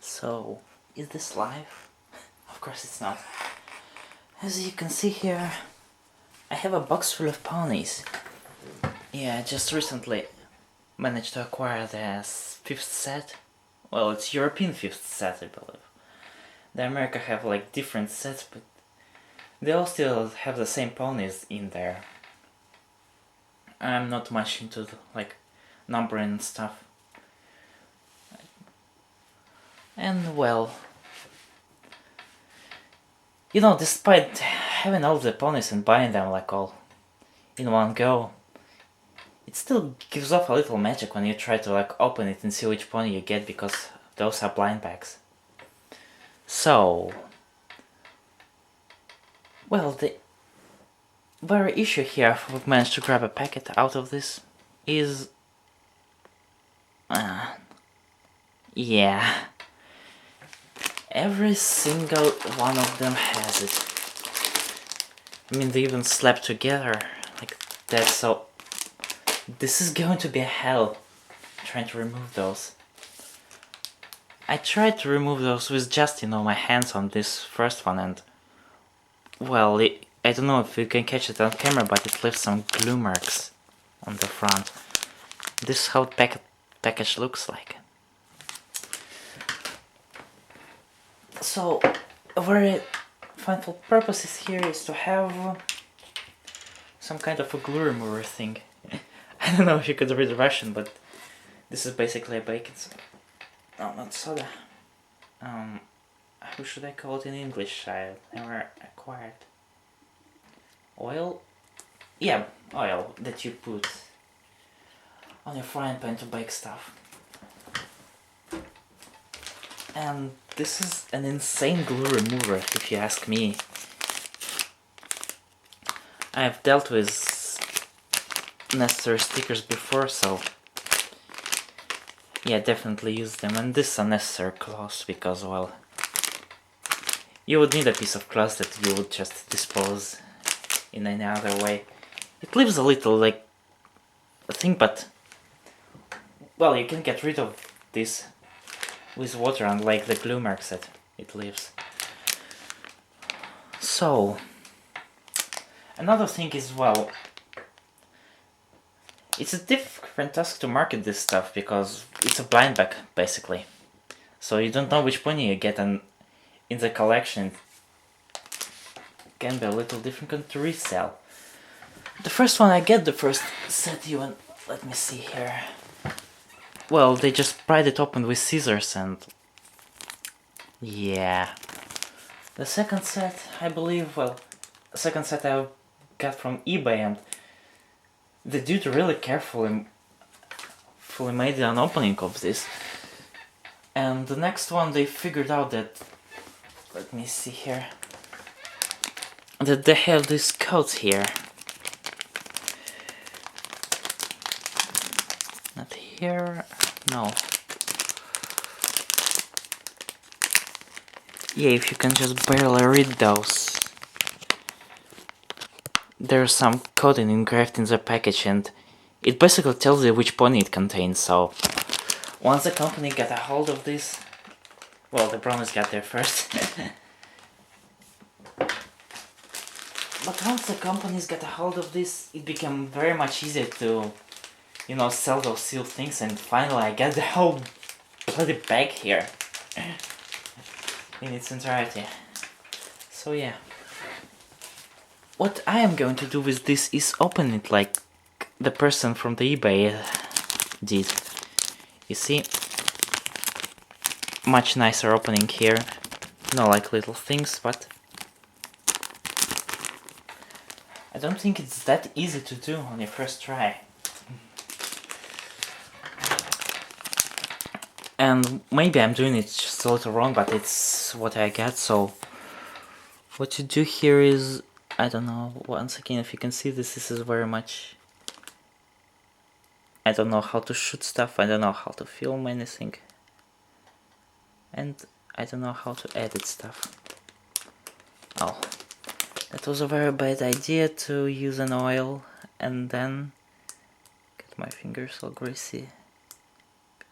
So, is this live? Of course it's not. As you can see here, I have a box full of ponies. Yeah, I just recently managed to acquire the fifth set. Well, it's European fifth set, I believe. The America have like different sets, but they all still have the same ponies in there. I'm not much into like numbering and stuff. And well, you know, despite having all the ponies and buying them like all in one go, it still gives off a little magic when you try to like open it and see which pony you get, because those are blind bags. So, well, the very issue here, if we've managed to grab a packet out of this, is yeah, every single one of them has it. I mean, they even slept together like that, so this is going to be a hell trying to remove those. I tried to remove those with just, you know, my hands on this first one, and well, I don't know if you can catch it on camera, but it left some glue marks on the front. This is how the package looks like. So, a very final purpose here is to have some kind of a glue remover thing. I don't know if you could read Russian, but this is basically a baking soda. No, not soda. How should I call it in English? I never acquired. Oil? Yeah, oil that you put on your frying pan to bake stuff. And this is an insane glue remover, if you ask me. I've dealt with necessary stickers before, so yeah, definitely use them. And this is a necessary cloth, because, well, you would need a piece of cloth that you would just dispose in any other way. It leaves a little, like, a thing, but, well, you can get rid of this with water, unlike the glue marks that it leaves. So, another thing is, well, it's a different task to market this stuff, because it's a blind bag, basically. So you don't know which pony you get, and in the collection it can be a little difficult to resell. The first one I get, the first set even, let me see here. Well, they just pried it open with scissors, and yeah. The second set, I believe, well, the second set I got from eBay, and the dude really carefully made an opening of this. And the next one, they figured out that, let me see here, that they have these coats here. Not here, no. Yeah, if you can just barely read those. There's some coding engraved in the package, and it basically tells you which pony it contains, so once the company got a hold of this, well, the brownies got there first. But once the companies got a hold of this, it became very much easier to, you know, sell those sealed things, and finally I got the whole bloody bag here in its entirety. So yeah. What I am going to do with this is open it like the person from the eBay did. You see? Much nicer opening here. Not like little things, but I don't think it's that easy to do on your first try. And maybe I'm doing it just a little wrong, but it's what I got, so what you do here is, I don't know, once again, if you can see this, this is very much, I don't know how to shoot stuff, I don't know how to film anything, and I don't know how to edit stuff. Oh, that was a very bad idea to use an oil and then get my fingers all greasy,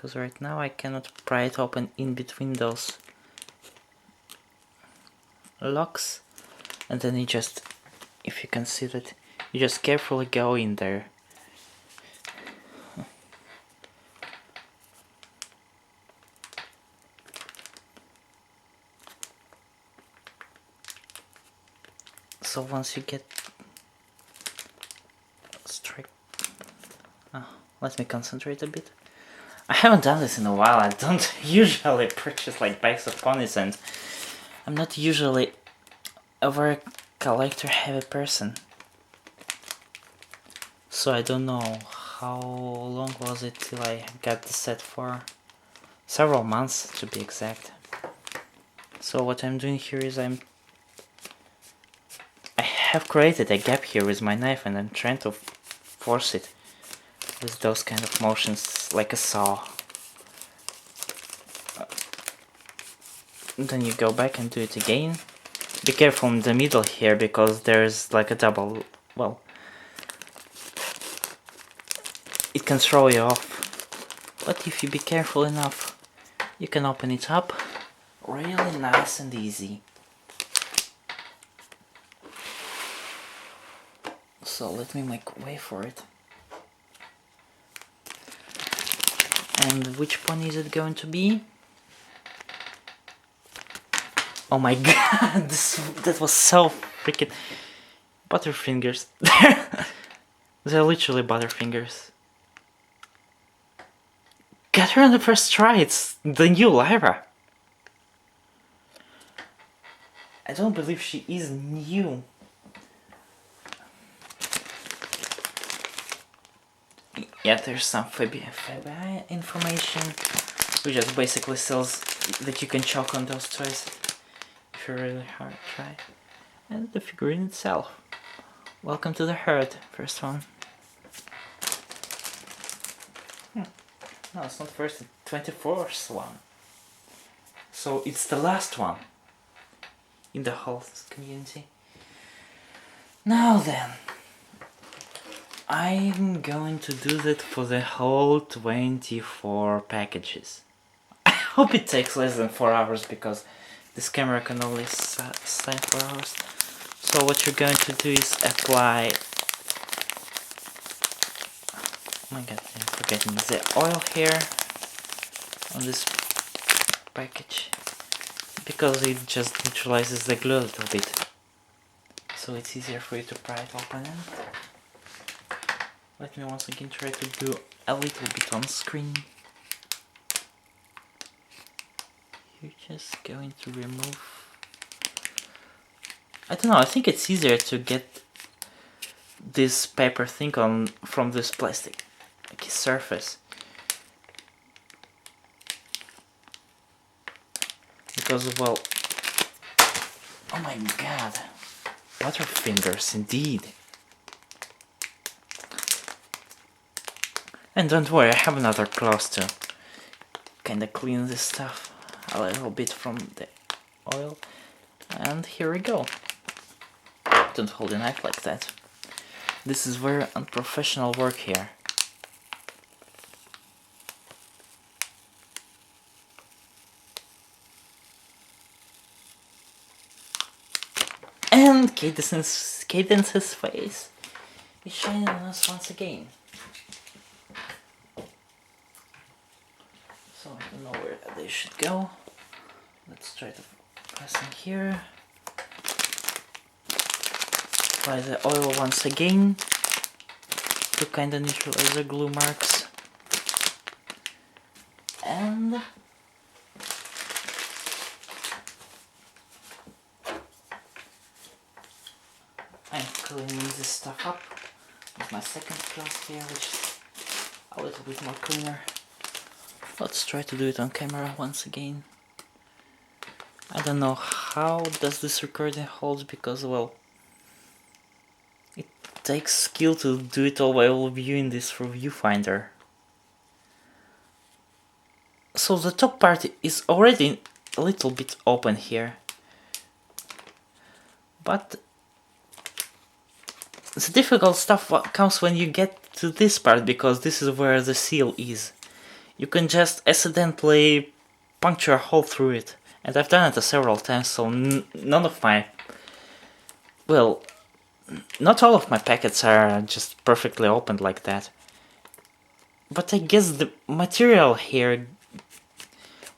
because right now I cannot pry it open in between those locks. And then you just, if you can see that, you just carefully go in there. So once you get straight, let me concentrate a bit. I haven't done this in a while. I don't usually purchase like bags of ponies, and I'm not usually a very collector heavy person. So I don't know how long was it till I got the set for. Several months to be exact. So what I'm doing here is I have created a gap here with my knife, and I'm trying to force it with those kind of motions like a saw. Then you go back and do it again. Be careful in the middle here, because there's like a double, well, it can throw you off. But if you be careful enough, you can open it up really nice and easy. So let me make way for it. And which pony is it going to be? Oh my god, that was so freaking butterfingers. They're literally butterfingers. Get her on the first try, it's the new Lyra. I don't believe she is new. Yeah, there's some Fabi information, which just basically says that you can choke on those toys if you really hard try. And the figurine itself. Welcome to the herd, first one. No, it's not first, it's 24th one. So it's the last one in the whole community. Now then, I'm going to do that for the whole 24 packages. I hope it takes less than 4 hours, because this camera can only stand 4 hours. So what you're going to do is apply, oh my god, I'm forgetting the oil here on this package, because it just neutralizes the glue a little bit, so it's easier for you to pry it open. Let me once again try to do a little bit on screen. You're just going to remove, I don't know, I think it's easier to get this paper thing on from this plastic surface, because, well, oh my god, butterfingers indeed. And don't worry, I have another cloth to kinda clean this stuff a little bit from the oil. And here we go. Don't hold the knife like that. This is very unprofessional work here. And Cadence's face is shining on us once again. So I don't know where they should go. Let's try to press in here. Apply the oil once again to kinda neutralize the glue marks. And I'm cleaning this stuff up with my second cloth here, which is a little bit more cleaner. Let's try to do it on camera once again. I don't know how does this recording hold, because, well, it takes skill to do it all while viewing this through viewfinder. So the top part is already a little bit open here, but the difficult stuff comes when you get to this part, because this is where the seal is. you can just accidentally puncture a hole through it. And I've done it several times, so none of my... Well, not all of my packets are just perfectly opened like that. But I guess the material here,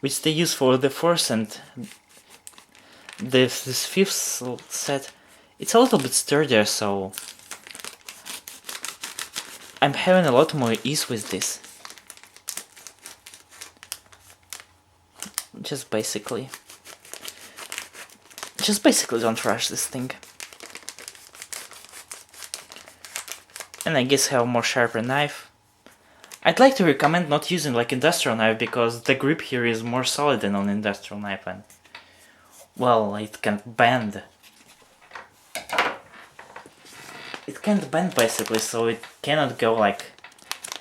which they use for the fourth and this fifth set, it's a little bit sturdier, so I'm having a lot more ease with this. Just basically don't rush this thing. And I guess have a more sharper knife. I'd like to recommend not using like industrial knife because the grip here is more solid than on industrial knife, and well, it can't bend. It can't bend basically, so it cannot go like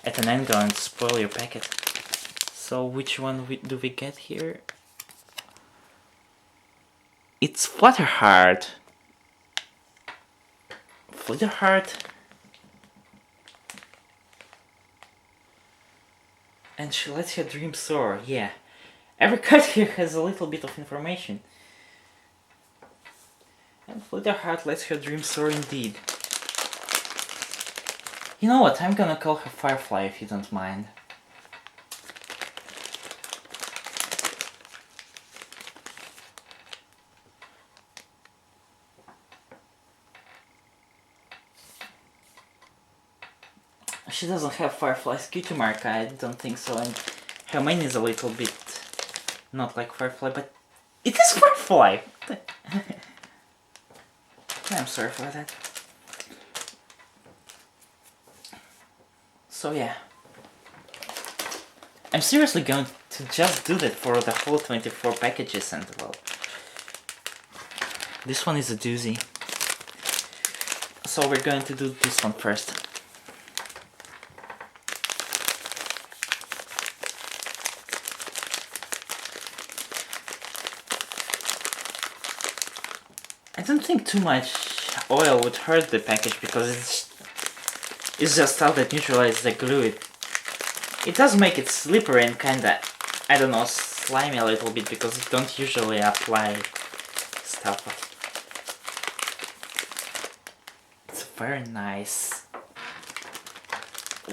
at an angle and spoil your packet. So which one do we get here? It's Flutterheart. Flutterheart. And she lets her dream soar, yeah. Every card here has a little bit of information. And Flutterheart lets her dream soar indeed. You know what, I'm gonna call her Firefly if you don't mind. She doesn't have Firefly's cutie mark, I don't think so, and her mane is a little bit not like Firefly, but it is Firefly! I'm sorry for that. So yeah. I'm seriously going to just do that for the whole 24 packages, and well, this one is a doozy. So we're going to do this one first. I don't think too much oil would hurt the package because it's just stuff that neutralizes the glue. It does make it slippery and kinda, I don't know, slimy a little bit because you don't usually apply stuff. It's a very nice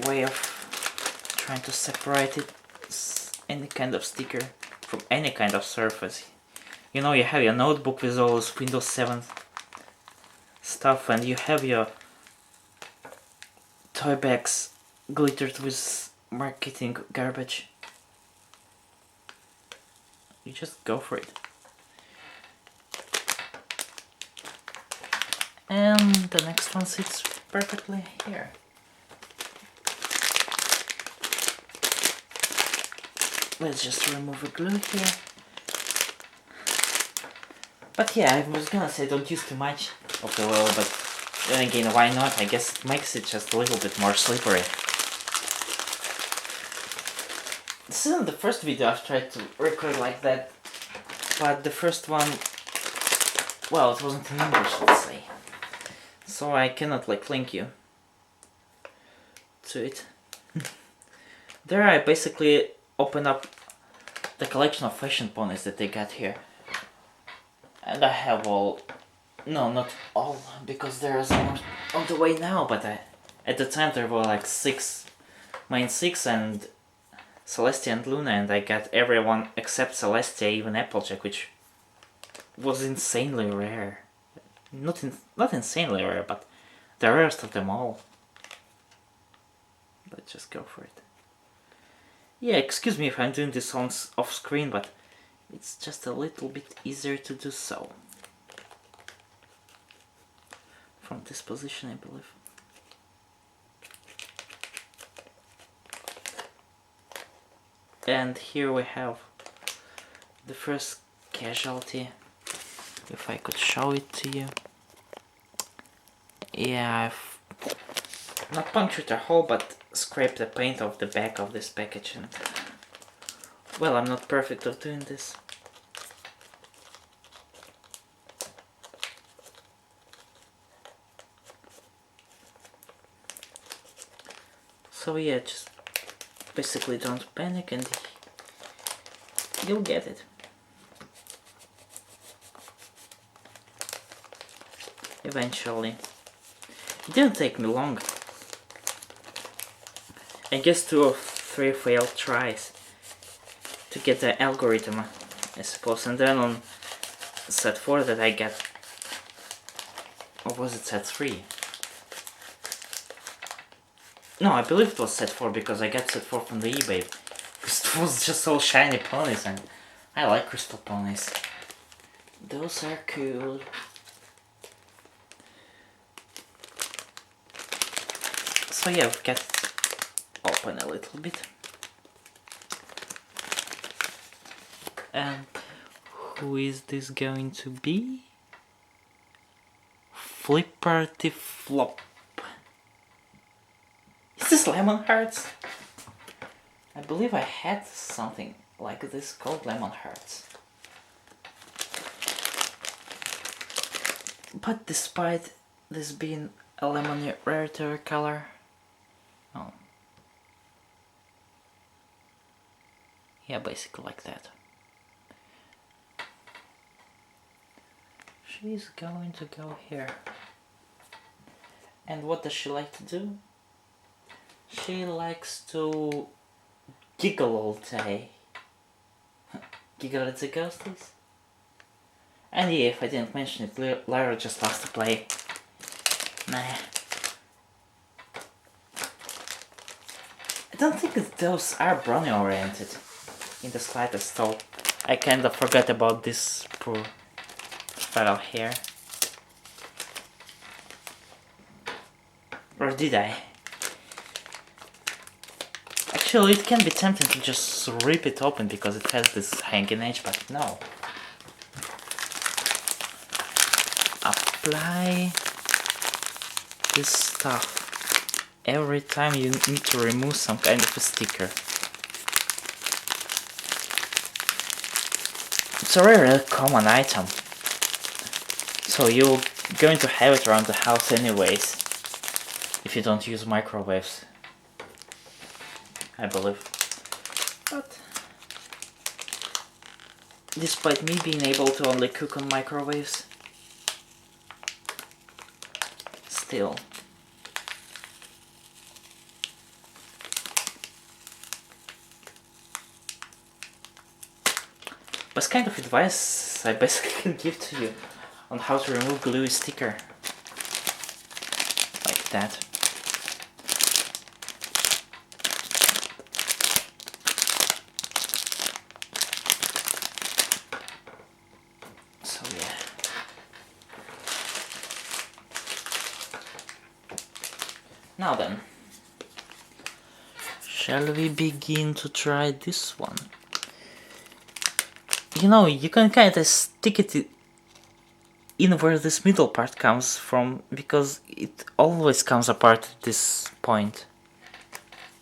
way of trying to separate it, any kind of sticker from any kind of surface. You know, you have your notebook with all this Windows 7 stuff, and you have your toy bags glittered with marketing garbage. You just go for it. And the next one sits perfectly here. Let's just remove the glue here. But yeah, I was gonna say don't use too much of the oil, but then again, why not? I guess it makes it just a little bit more slippery. This isn't the first video I've tried to record like that, but the first one, well, it wasn't in English, let's say. So I cannot like link you to it. There I basically open up the collection of fashion ponies that they got here. And I have all, no, not all, because there's more on the way now, but at the time there were like 6, main 6 and Celestia and Luna, and I got everyone except Celestia, even Applejack, which was insanely rare. Not insanely rare, but the rarest of them all. Let's just go for it. Yeah, excuse me if I'm doing this on off screen, but it's just a little bit easier to do so. From this position, I believe. And here we have the first casualty, if I could show it to you. Yeah, I've not punctured a hole, but scraped the paint off the back of this package, and well, I'm not perfect at doing this. So yeah, just Basically, don't panic and you'll get it. Eventually. It didn't take me long. I guess 2 or 3 failed tries to get the algorithm, I suppose, and then on set 4 that I get, or was it set 3? No, I believe it was set 4 because I got set 4 from the eBay. Because it was just all shiny ponies and I like crystal ponies. Those are cool. So yeah, we got open a little bit. And who is this going to be? Flipperty Flop. Is this Lemon Hearts? I believe I had something like this called Lemon Hearts. But despite this being a lemon rarity color, oh, yeah, basically like that. She's going to go here. And what does she like to do? She likes to giggle all day. Giggle at the ghosties. And yeah, if I didn't mention it, Lyra just lost to play. Nah. I don't think those are brownie oriented in the slightest, so I kinda forgot about this poor fellow here. Or did I? Actually, it can be tempting to just rip it open because it has this hanging edge, but no. Apply this stuff every time you need to remove some kind of a sticker. It's a very common item, so you're going to have it around the house anyways, if you don't use microwaves, I believe. But despite me being able to only cook on microwaves, still. What kind of advice I basically can give to you on how to remove gluey sticker like that. So yeah. Now then, shall we begin to try this one? You know, you can kinda stick it in where this middle part comes from, because it always comes apart at this point.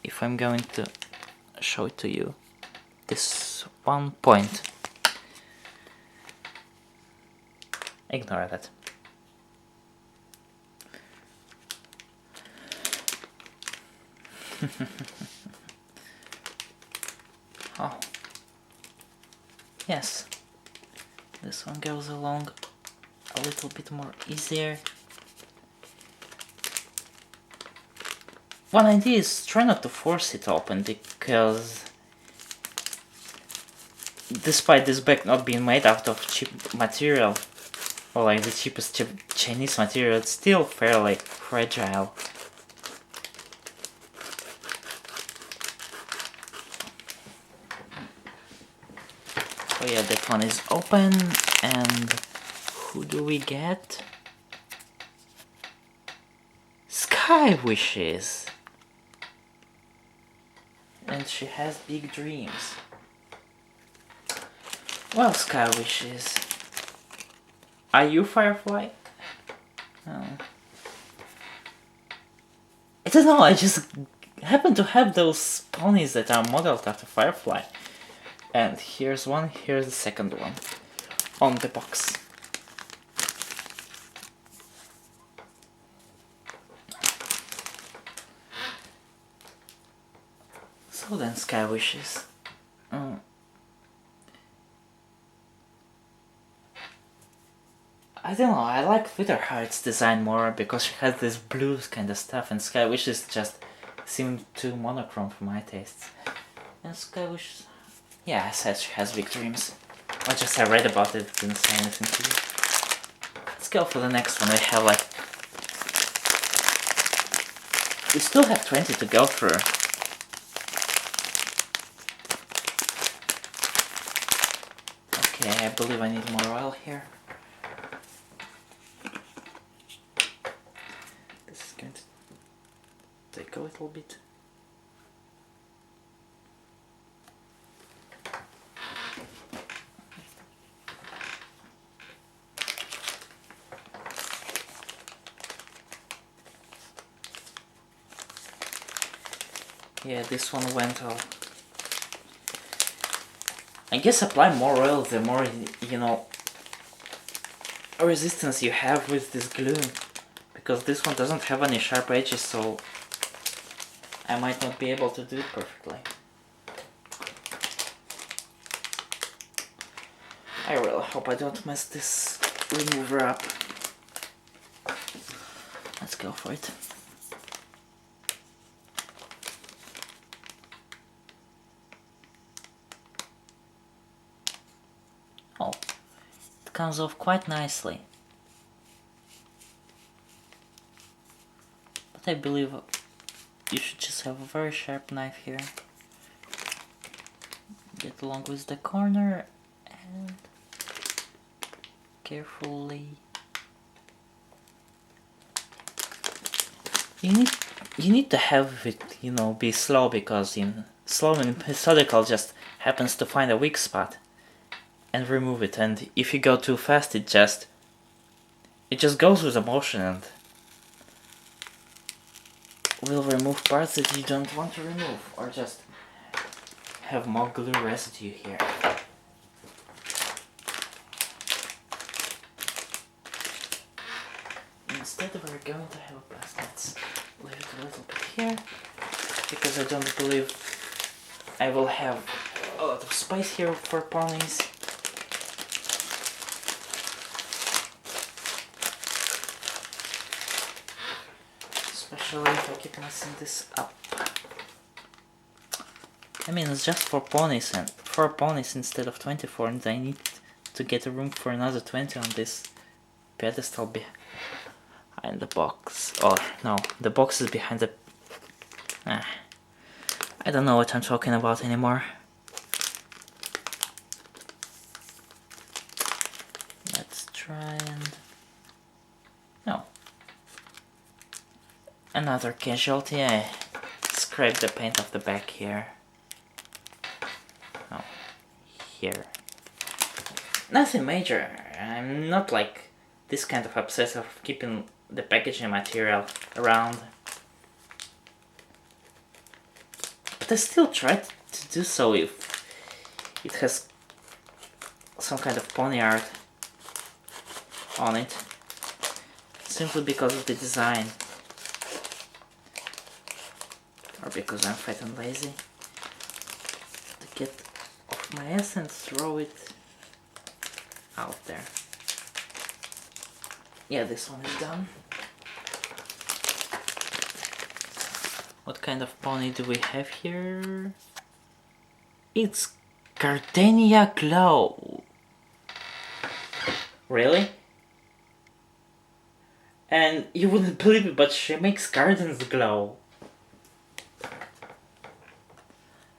If I'm going to show it to you, this one point. Ignore that. Oh. Yes. This one goes along a little bit more easier. One idea is try not to force it open, because despite this bag not being made out of cheap material, or like the cheapest Chinese material, it's still fairly fragile. So yeah, that one is open, and who do we get? Sky Wishes! And she has big dreams. Well, Sky Wishes, are you Firefly? No. I don't know, I just happen to have those ponies that are modeled after Firefly. And here's one, here's the second one on the box. So beautiful than Sky Wishes. I don't know, I like Witherheart's design more because she has this blues kind of stuff, and Sky Wishes just seemed too monochrome for my tastes. And Sky Wishes, yeah, I said she has big dreams. I read about it, didn't say anything to you. Let's go for the next one. We have like... We still have 20 to go through. Okay, I believe I need more oil here. This is going to take a little bit. Yeah, this one went off. I guess apply more oil the more, you know, resistance you have with this glue. Because this one doesn't have any sharp edges, so I might not be able to do it perfectly. I really hope I don't mess this remover up. Let's go for it. Oh, it comes off quite nicely. But I believe you should just have a very sharp knife here. Get along with the corner and carefully. You need to have it, you know, be slow, because slow and methodical just happens to find a weak spot and remove it, and if you go too fast it just goes with the motion and will remove parts that you don't want to remove, or just have more glue residue here. Instead we're going to have a pass. Let's leave it a little bit here, because I don't believe I will have a lot of space here for ponies. Especially if I keep messing this up. I mean, it's just 4 ponies, and 4 ponies instead of 24, and I need to get a room for another 20 on this pedestal behind the box. Or no, the box is behind the... I don't know what I'm talking about anymore. Let's try and... No. Another casualty. I scraped the paint off the back here. Oh, here. Nothing major. I'm not like this kind of obsessed of keeping the packaging material around. But I still try to do so if it has some kind of pony art on it. Simply because of the design. Or because I'm fat and lazy. To get off my ass and throw it out there. Yeah, this one is done. What kind of pony do we have here? It's Gardenia Glow. Really? And you wouldn't believe it, but she makes gardens glow.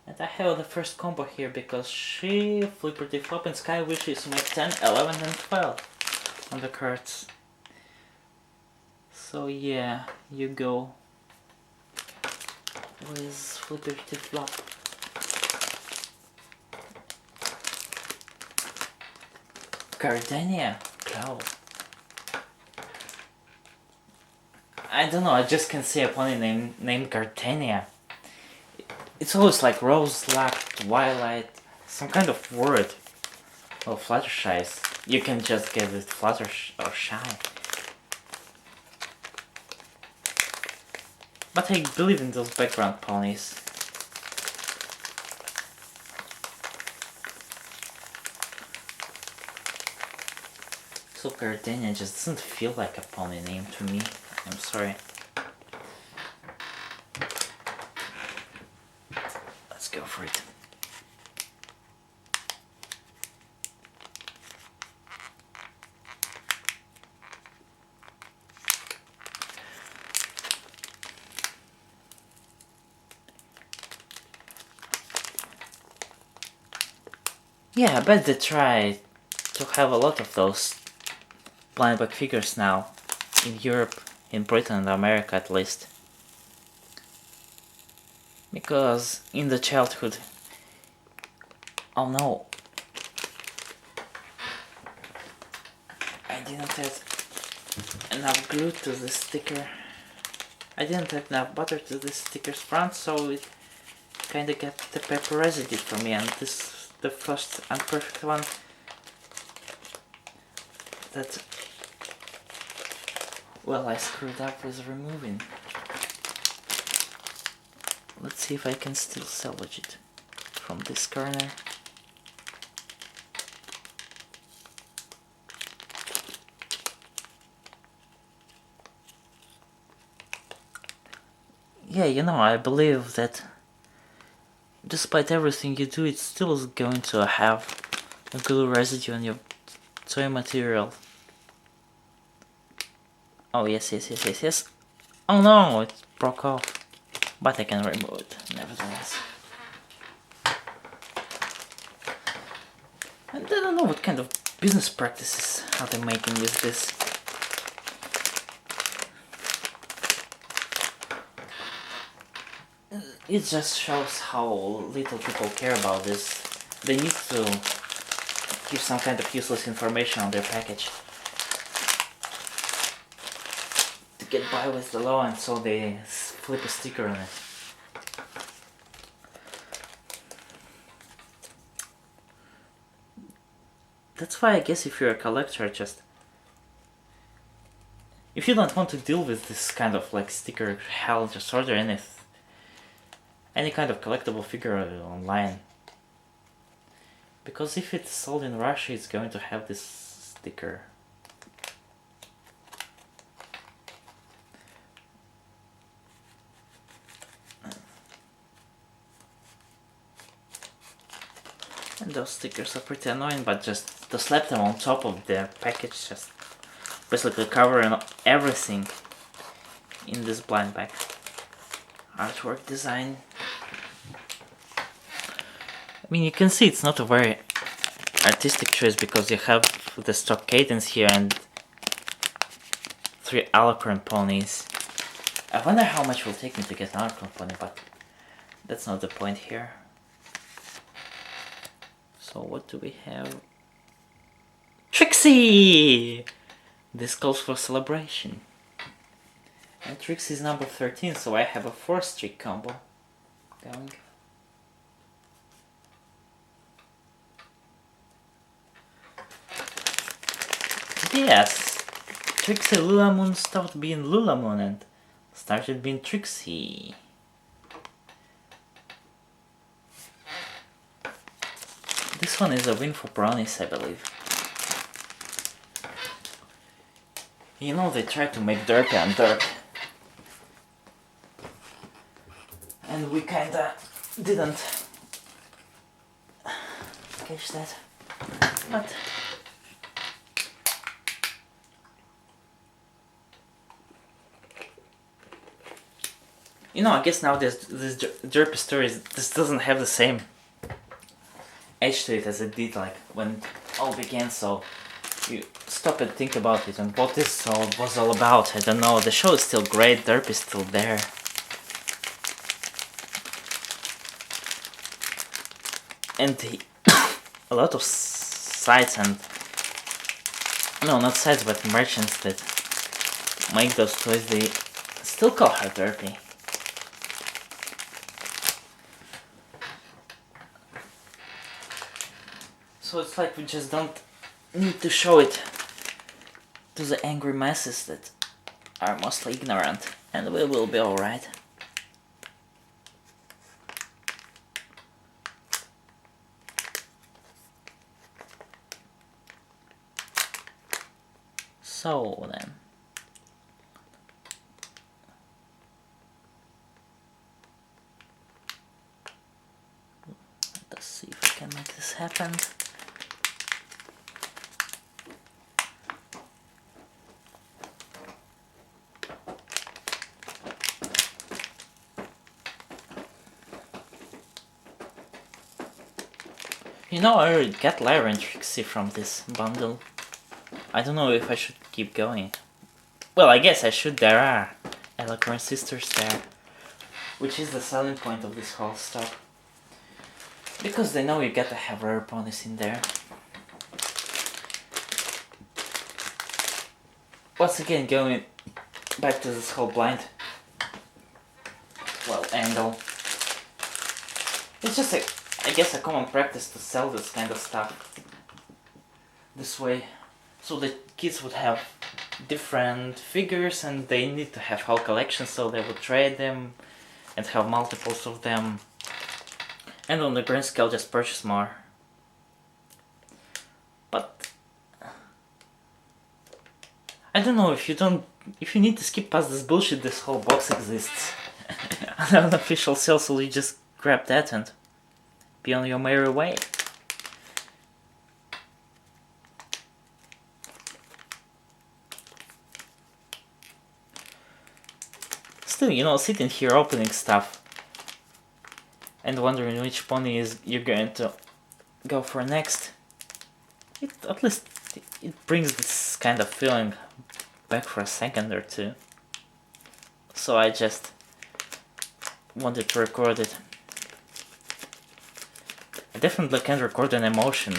And I have the first combo here because she, Flipperty Flop, and Sky Wishes make 10, 11, and 12 on the cards. So yeah, you go with Flipperty Flop. Gardenia Glow. I don't know, I just can see a pony named Gardenia. It's always like rose, light, twilight, some kind of word. Well, Fluttershy's. You can just get it Fluttershy or Shy. But I believe in those background ponies. So Gardenia just doesn't feel like a pony name to me. I'm sorry. Let's go for it. Yeah, I bet they try to have a lot of those blind bag figures now. In Europe, in Britain and America at least. Because in the childhood... Oh no. I didn't add enough glue to the sticker. I didn't add enough butter to the sticker's front, so it kinda got the pepper residue for me, and this is the first unperfect one that, well, I screwed up with removing. Let's see if I can still salvage it from this corner. Yeah, you know, I believe that despite everything you do, it still is going to have a glue residue on your toy material. Oh yes, yes, yes, yes, yes. Oh no, it broke off. But I can remove it, nevertheless. And I don't know what kind of business practices are they making with this. It just shows how little people care about this. They need to give some kind of useless information on their package to get by with the law, and so they flip a sticker on it. That's why I guess if you're a collector, just... if you don't want to deal with this kind of like sticker hell, just order any kind of collectible figure online. Because if it's sold in Russia, it's going to have this sticker. And those stickers are pretty annoying, but just to slap them on top of the package, just basically covering everything in this blind bag. Artwork design. I mean, you can see it's not a very artistic choice because you have the stock cadence here and 3 Alacrine ponies. I wonder how much it will take me to get an Alacrine pony, but that's not the point here. So what do we have? Trixie! This calls for celebration. And Trixie is number 13, so I have a 4-streak combo going. Yes! Trixie Lulamoon stopped being Lulamoon and started being Trixie. This one is a win for brownies, I believe. You know, they tried to make Derpy and Derp. And we kinda didn't catch that. But you know, I guess now this Derpy story this doesn't have the same edge to it as it did like when it all began, so you stop and think about it and what this all was all about. I don't know, the show is still great, Derp is still there. And a lot of sites and... no, not sites, but merchants that make those toys, they still call her Derpy. So it's like we just don't need to show it to the angry masses that are mostly ignorant, and we will be alright. So then, let's see if I can make this happen. You know, I already got Lyra and Trixie from this bundle. I don't know if I should keep going. Well, I guess I should. There are Eloquent sisters there, which is the selling point of this whole stuff. Because they know you gotta have rare ponies in there. Once again, going back to this whole blind, well, angle. It's just I guess a common practice to sell this kind of stuff this way, so the kids would have different figures and they need to have whole collections, so they would trade them and have multiples of them, and on the grand scale just purchase more. But I don't know, if you need to skip past this bullshit, this whole box exists. An unofficial sale, so you just grab that and be on your merry way. Still, you know, sitting here opening stuff and wondering which pony you're going to go for next, at least it brings this kind of feeling back for a second or two. So I just wanted to record it. I definitely can record an emotion,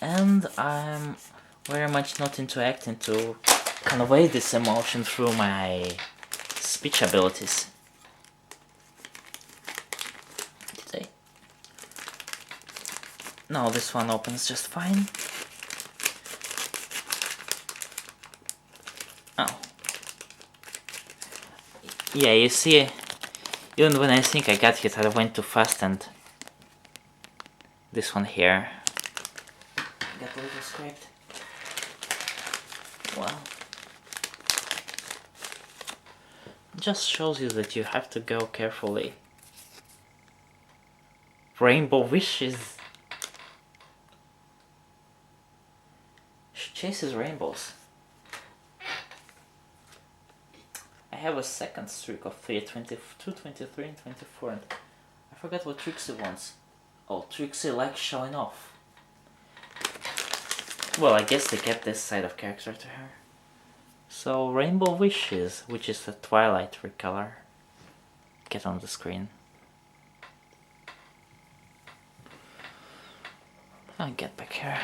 and I'm very much not into acting to convey this emotion through my speech abilities. Did I? No, this one opens just fine. Oh. Yeah, you see, even when I think I got hit, I went too fast, and this one here got a little scraped. Well, just shows you that you have to go carefully. Rainbow Wishes. She chases rainbows. I have a second streak of 3, 22, 23 and 24, and I forgot what Trixie wants. Oh, Trixie likes showing off. Well, I guess they kept this side of character to her. So, Rainbow Wishes, which is a Twilight recolor, get on the screen. I'll get back here.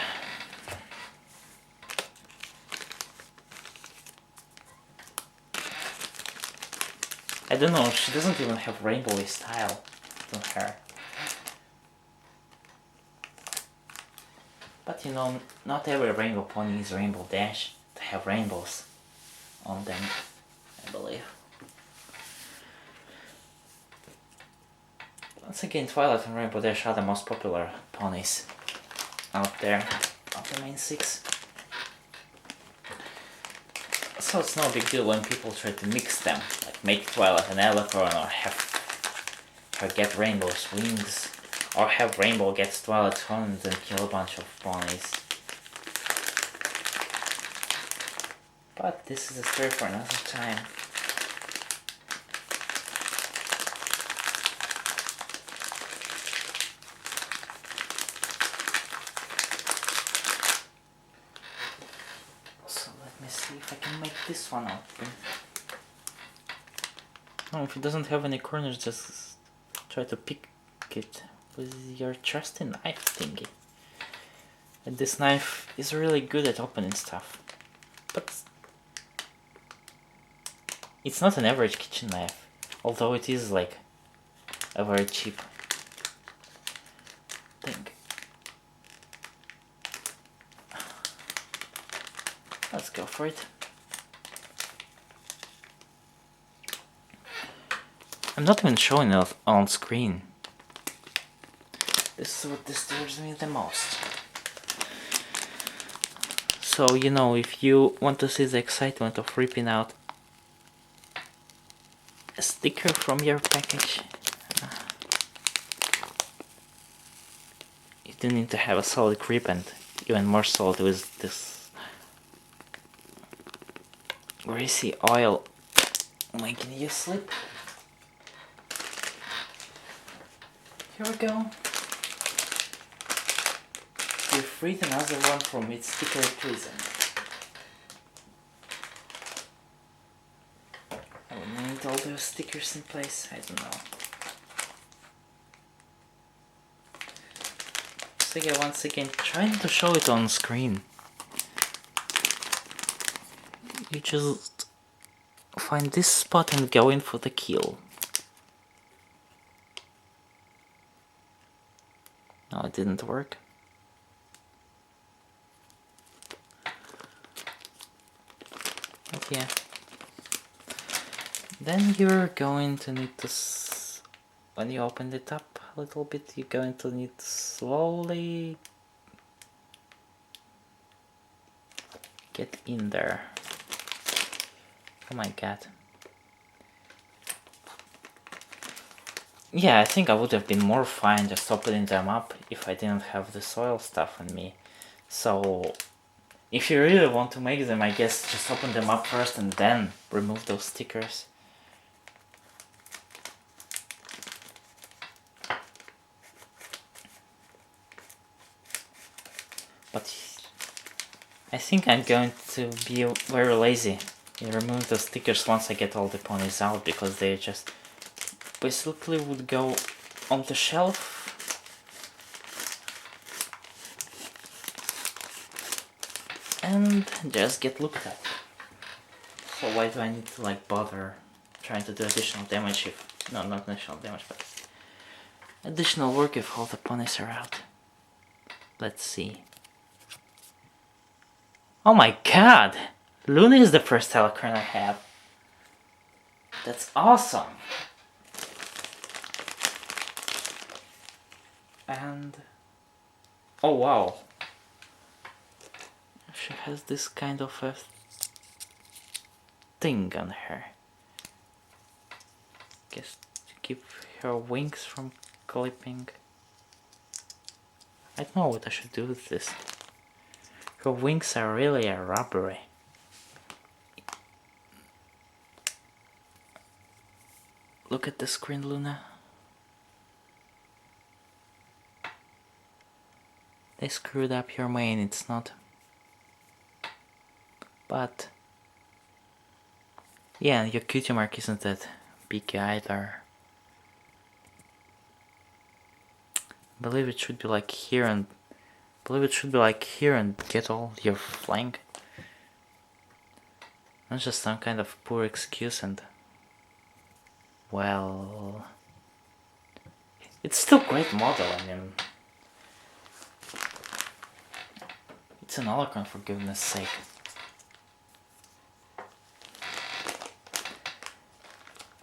I don't know, she doesn't even have rainbowy style to her. But you know, not every rainbow pony is Rainbow Dash to have rainbows on them, I believe. Once again, Twilight and Rainbow Dash are the most popular ponies out there of the main 6. So it's no big deal when people try to mix them, like make Twilight an Alicorn, or have her get Rainbow's wings, or have Rainbow get Twilight's horns and kill a bunch of ponies. But this is a story for another time. So let me see if I can make this one open. Oh, if it doesn't have any corners, just try to pick it with your trusty knife thingy. And this knife is really good at opening stuff. But it's not an average kitchen knife, although it is like a very cheap thing. Let's go for it. I'm not even showing it on screen. This is what disturbs me the most. So, you know, if you want to see the excitement of ripping out a sticker from your package, you do need to have a solid grip, and even more solid with this greasy oil making you slip. Here we go. We freed another one from its sticker prison. I will need all those stickers in place, I don't know. So yeah, once again, trying to show it on screen. You just find this spot and go in for the kill. No, it didn't work. But yeah. Then you're going to need to, when you open it up a little bit, you're going to need to slowly get in there. Oh my god. Yeah, I think I would have been more fine just opening them up if I didn't have the soil stuff on me. So, if you really want to make them, I guess just open them up first and then remove those stickers. But I think I'm going to be very lazy and remove the stickers once I get all the ponies out, because they just basically would go on the shelf. And just get looked at. So why do I need to like bother trying to do additional damage if... No, not additional damage, but additional work if all the ponies are out. Let's see. Oh my god! Luna is the first Telecorn I have. That's awesome! And... oh wow! She has this kind of a thing on her. Guess to keep her wings from clipping. I don't know what I should do with this. Her wings are really a rubbery. Look at the screen, Luna. They screwed up your mane, it's not. But yeah, your cutie mark isn't that big either. I believe it should be like here and get all your flank. Not just some kind of poor excuse, and well, it's still a great model. I mean, it's an holocron for goodness sake.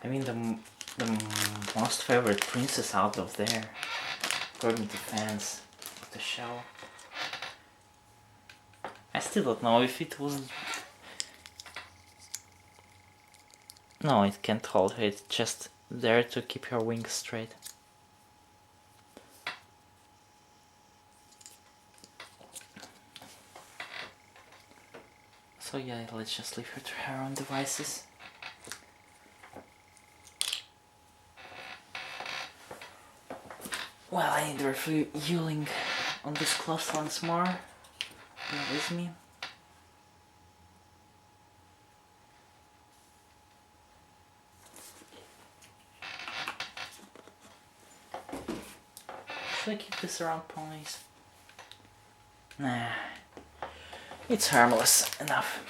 I mean, the most favorite princess out of there, according to fans of the show. I still don't know if it was... No, it can't hold her, it's just there to keep her wings straight. So yeah, let's just leave her to her own devices. Well, I need refueling on this cloth once more. Bear with me. Should I keep this around ponies? Nah, it's harmless enough.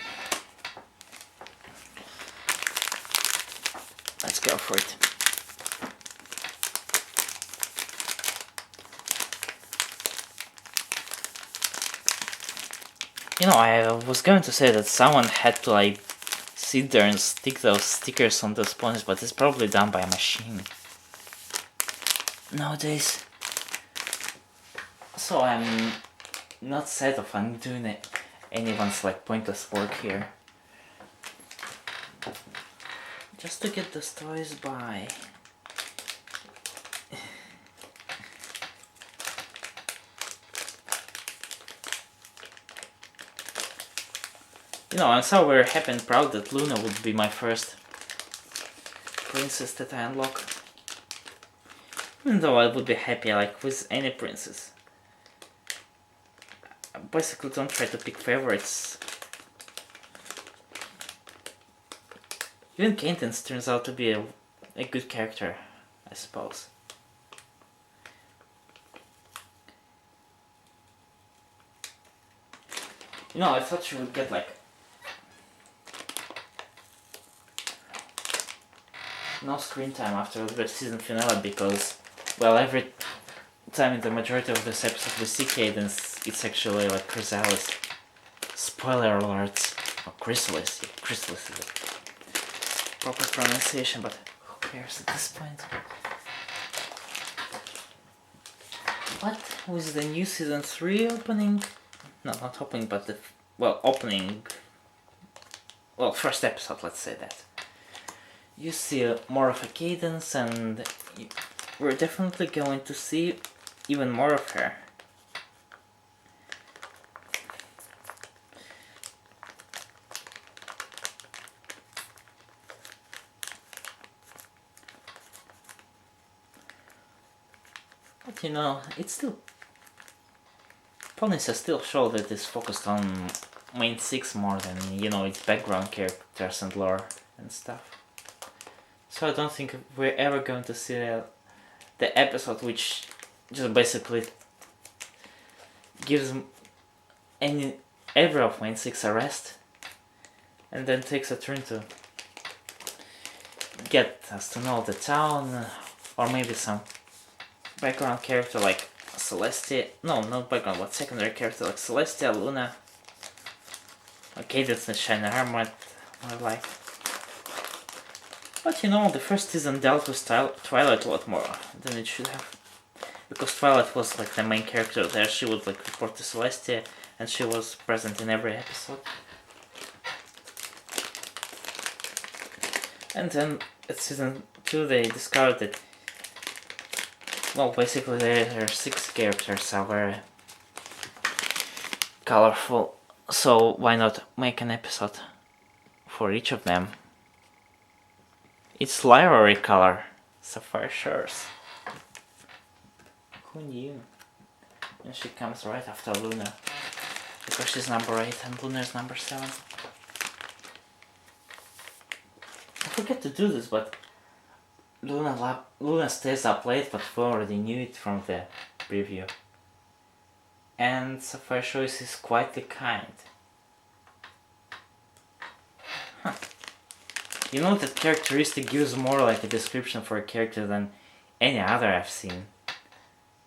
Let's go for it. You know, I was going to say that someone had to like sit there and stick those stickers on those ponies, but it's probably done by a machine nowadays. So I'm not sad of undoing it anyone's like pointless work here. Just to get the stories by. You know, I'm so very happy and proud that Luna would be my first princess that I unlock. Even though I would be happy like with any princess. I basically don't try to pick favorites. Even Cadence turns out to be a good character, I suppose. You know, I thought she would get like no screen time after the season finale because, well, every time in the majority of this episode we see Cadence, it's actually like Chrysalis. Spoiler alerts. Oh, Chrysalis. Yeah, Chrysalis is the proper pronunciation, but who cares at this point? What was the new season 3 opening? No, not opening, but the, well, opening. Well, first episode, let's say that. You see more of a Cadence, and we're definitely going to see even more of her. But you know, it's still... Ponies still show that it's focused on main 6 more than, you know, its background characters and lore and stuff. So I don't think we're ever going to see the episode which just basically gives every of main 6 a rest and then takes a turn to get us to know the town, or maybe some background character like Celestia. No, not background, but secondary character like Celestia, Luna. Okay, that's the shiny armor, more like. But you know, the first season dealt with Twilight a lot more than it should have. Because Twilight was like the main character there, she would like report to Celestia and she was present in every episode. And then at season 2 they discovered that, well, basically their 6 characters are very colorful, so why not make an episode for each of them? It's library color, Sapphire Shores. Who knew? And she comes right after Luna, because she's number 8 and Luna is number 7. I forget to do this, but Luna stays up late, but we already knew it from the preview. And Sapphire Shores is quietly kind. Huh. You know, that characteristic gives more like a description for a character than any other I've seen.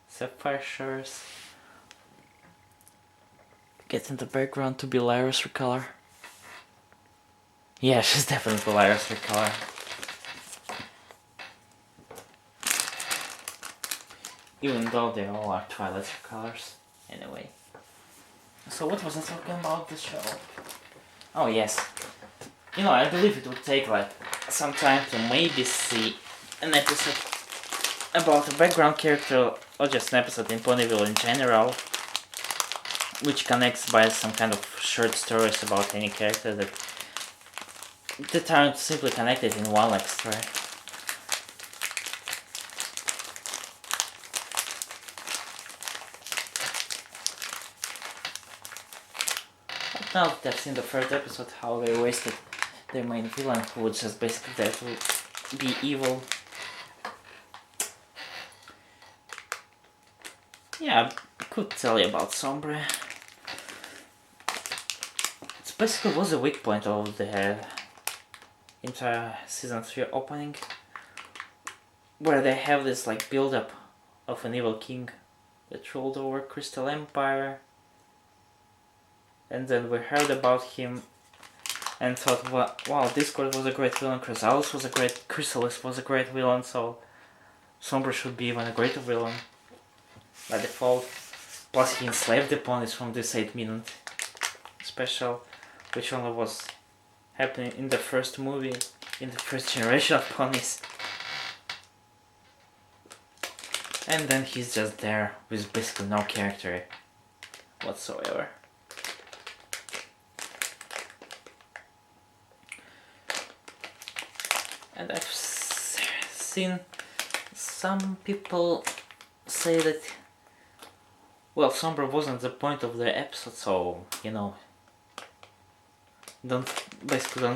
Sapphire Shores. Get in the background to be Lyra's recolor. Yeah, she's definitely Lyra's recolor. Even though they all are Twilight colors. Anyway. So what was I talking about this show? Oh yes. You know, I believe it would take like some time to maybe see an episode about a background character, or just an episode in Ponyville in general, which connects by some kind of short stories about any character that aren't simply connected in one like story. But now that I've seen the third episode, how they wasted their main villain, who was just basically there to be evil. Yeah, I could tell you about Sombre. It basically was a weak point of the entire season 3 opening, where they have this like build up of an evil king that ruled over Crystal Empire, and then we heard about him and thought, wow, Discord was a great villain, Chrysalis was a great villain, so Sombre should be even a greater villain by default. Plus he enslaved the ponies from this 8 minute special, which only was happening in the first movie, in the first generation of ponies. And then he's just there with basically no character whatsoever. And I've seen some people say that, well, Sombra wasn't the point of the episode, so, you know, don't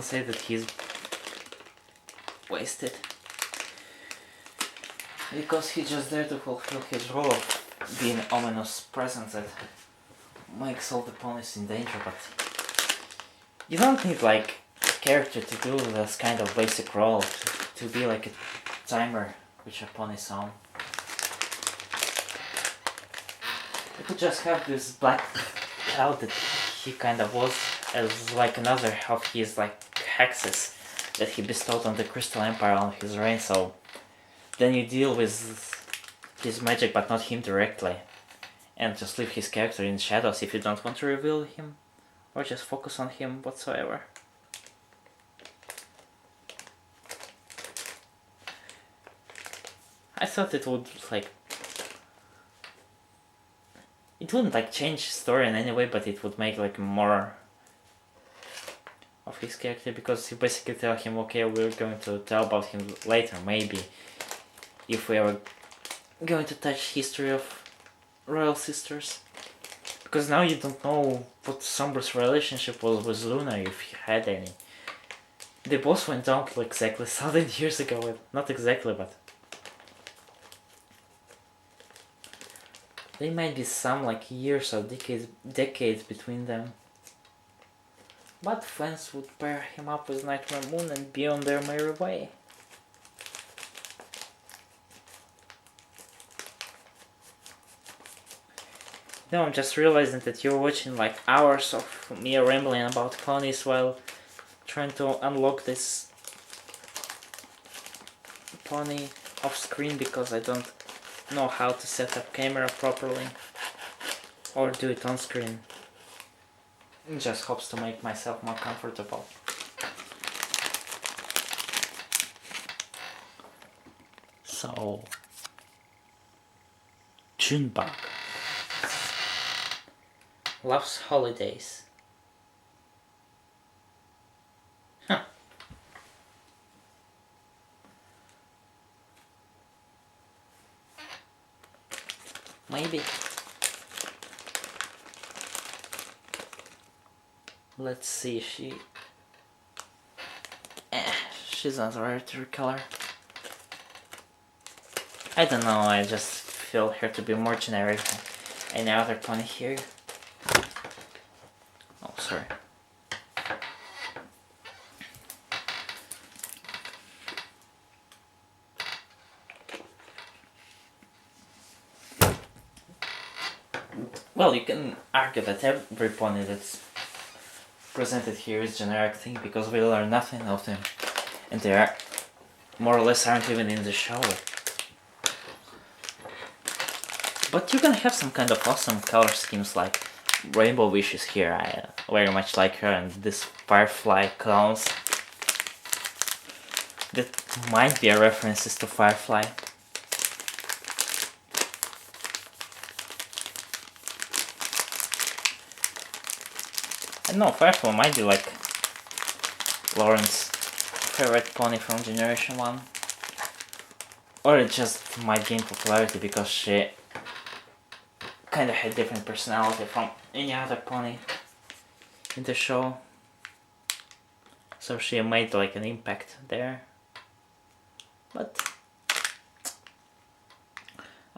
say that he's wasted. Because he's just there to fulfill his role of being ominous presence that makes all the ponies in danger, but you don't need like a character to do this kind of basic role, to be like a timer which a pony's on. You could just have this black cloud that he kind of was as like another of his like hexes that he bestowed on the Crystal Empire on his reign, so then you deal with his magic but not him directly, and just leave his character in shadows if you don't want to reveal him, or just focus on him whatsoever. I thought it would like, it wouldn't like change his story in any way, but it would make like more of his character, because you basically tell him, okay, we're going to tell about him later, maybe, if we are going to touch history of Royal Sisters. Because now you don't know what Sombra's relationship was with Luna, if he had any. They both went down like exactly 1,000 years ago, not exactly, but there might be some like years or decades between them. But fans would pair him up with Nightmare Moon and be on their merry way. Now I'm just realizing that you're watching like hours of me rambling about ponies while trying to unlock this pony off screen, because I don't know how to set up camera properly or do it on screen. It just hopes to make myself more comfortable. So, Junebug loves holidays. Huh. Maybe. Let's see, she's not the right color. I don't know, I just feel her to be more generic than any other pony here. Oh, sorry. Well, you can argue that every pony that's presented here is generic thing, because we learn nothing of them, and they are more or less aren't even in the show. But you can have some kind of awesome color schemes, like Rainbow Wish is here, I very much like her, and this Firefly clowns. That might be a references to Firefly. I don't know, Firefly might be like Lauren's favorite pony from Generation 1. Or it just might gain popularity because she kinda had different personality from any other pony in the show. So she made like an impact there. But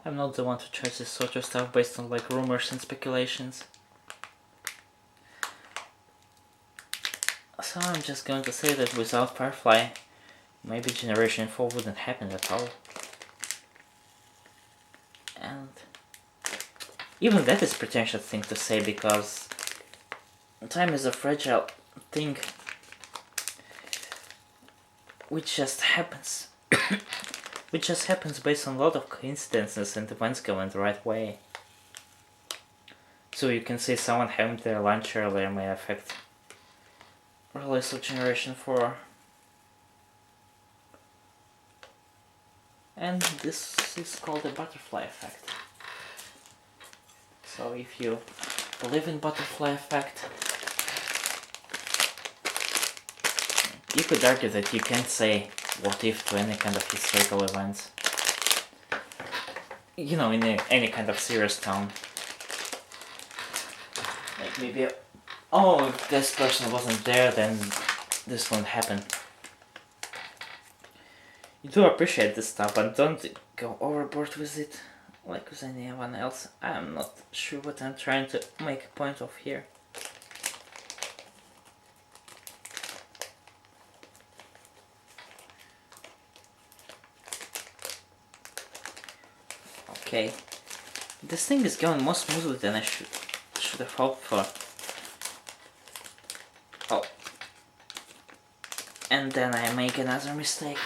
I'm not the one to judge this sort of stuff based on like rumors and speculations. So I'm just going to say that without Firefly, maybe Generation 4 wouldn't happen at all. And even that is a pretentious thing to say, because time is a fragile thing which just happens. Which just happens based on a lot of coincidences and events going the right way. So you can say someone having their lunch earlier may affect release of generation 4. And this is called the butterfly effect. So if you believe in butterfly effect, you could argue that you can't say what if to any kind of historical events. You know, in any kind of serious tone. Like maybe, oh, if this person wasn't there, then this won't happen. You do appreciate this stuff, but don't go overboard with it, like with anyone else. I'm not sure what I'm trying to make a point of here. Okay, this thing is going more smoothly than I should have hoped for. Oh, and then I make another mistake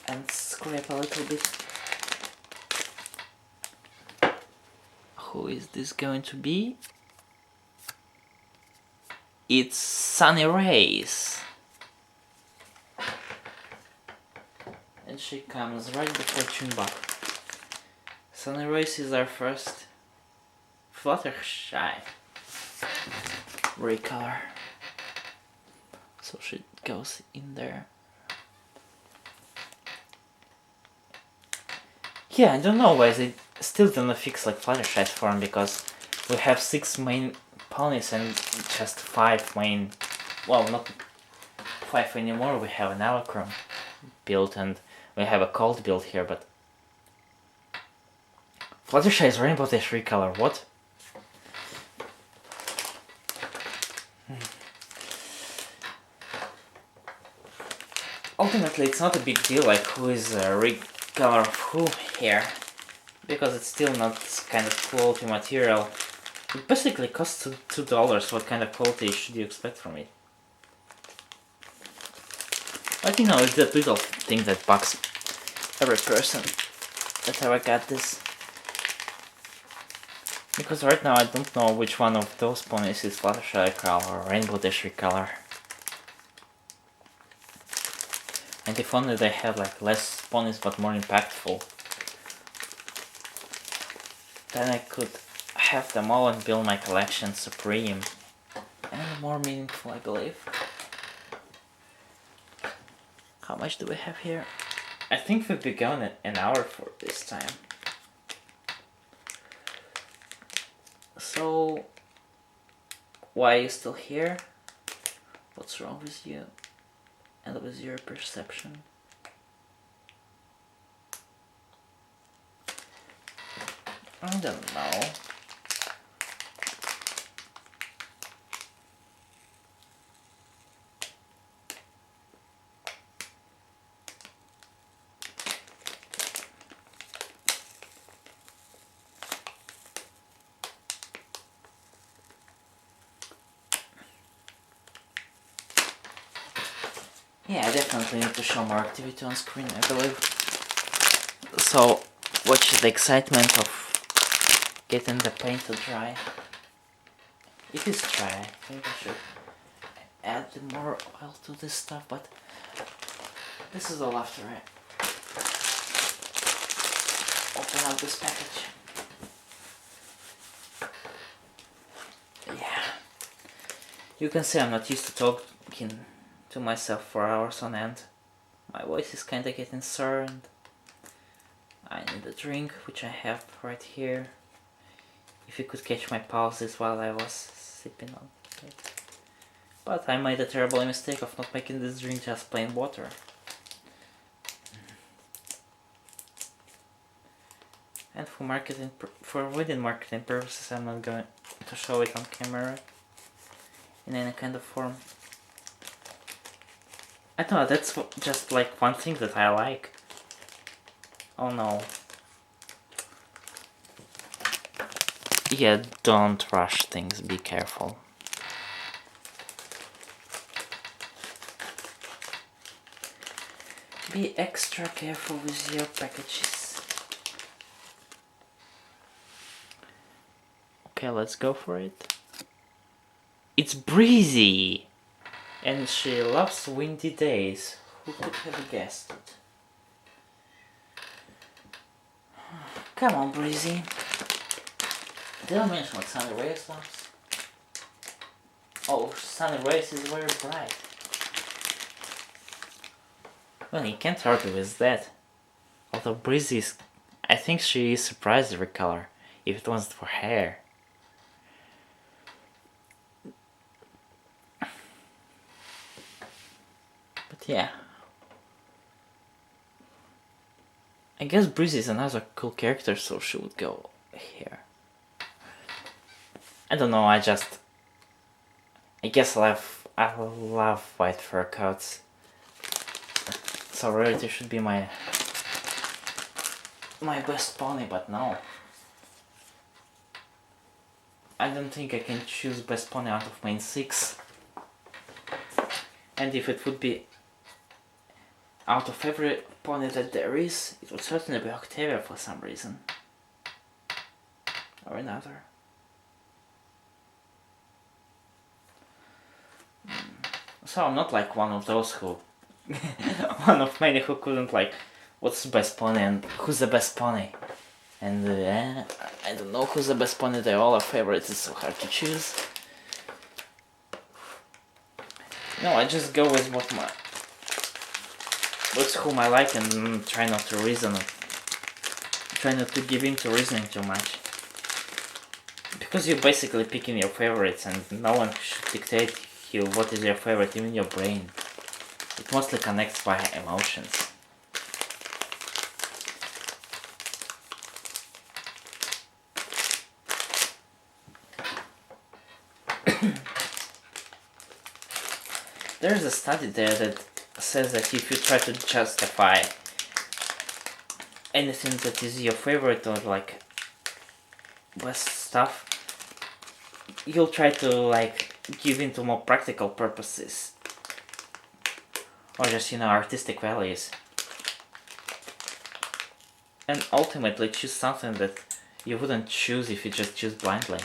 and scrape a little bit. Who is this going to be? It's Sunny Rays. And she comes right before Chunbok. Sunny Rays is our first Fluttershy recolor. So she goes in there. Yeah, I don't know why they still don't fix like Fluttershy's form, because we have 6 main ponies and just 5 main, well, not 5 anymore. We have an Alacron build and we have a Cold build here, but Fluttershy is Rainbow Dash recolor, what? Ultimately, it's not a big deal like who is a recolor of who here, because it's still not kind of quality material. It basically costs $2. What kind of quality should you expect from it? But you know, it's that little thing that bugs every person that ever got this. Because right now I don't know which one of those ponies is Fluttershy recolor or Rainbow Dash recolor. And if only they had like less ponies but more impactful, then I could have them all and build my collection supreme and more meaningful, I believe. How much do we have here? I think we've been going an hour for this time. So, why are you still here? What's wrong with you? And with your perception? I don't know. Yeah, I definitely need to show more activity on screen, I believe. So, watch the excitement of getting the paint to dry. It is dry. Maybe I should add more oil to this stuff, but this is all after I open up this package. Yeah. You can see I'm not used to talking to myself for hours on end. My voice is kinda getting sore and I need a drink, which I have right here. If you could catch my pauses while I was sipping on it. But I made a terrible mistake of not making this drink just plain water. And for avoiding marketing purposes, I'm not going to show it on camera in any kind of form. I don't know, that's just like one thing that I like. Oh no. Yeah, don't rush things, be careful. Be extra careful with your packages. Okay, let's go for it. It's Breezy! And she loves windy days. Who could have guessed it? Come on, Breezy. Did I mention what Sunny Rays loves? Oh, Sunny Rays is very bright. Well, you can't argue with that. Although Breezy is... I think she is surprised every color, if it wasn't for hair. But yeah. I guess Breezy is another cool character, so she would go here. I don't know, I guess I love white fur coats. So Rarity should be my best pony, but no. I don't think I can choose best pony out of main 6. And if it would be out of every pony that there is, it would certainly be Octavia for some reason. Or another. So I'm not like one of those who... one of many who couldn't like, what's the best pony and who's the best pony? And I don't know who's the best pony, they all are favorites, it's so hard to choose. No, I just go with with whom I like and try not to reason. Try not to give in to reasoning too much. Because you're basically picking your favorites and no one should dictate you what is your favorite, even your brain. It mostly connects by emotions. There's a study there that says that if you try to justify anything that is your favorite or like best stuff, you'll try to like give into more practical purposes or just, you know, artistic values, and ultimately choose something that you wouldn't choose if you just choose blindly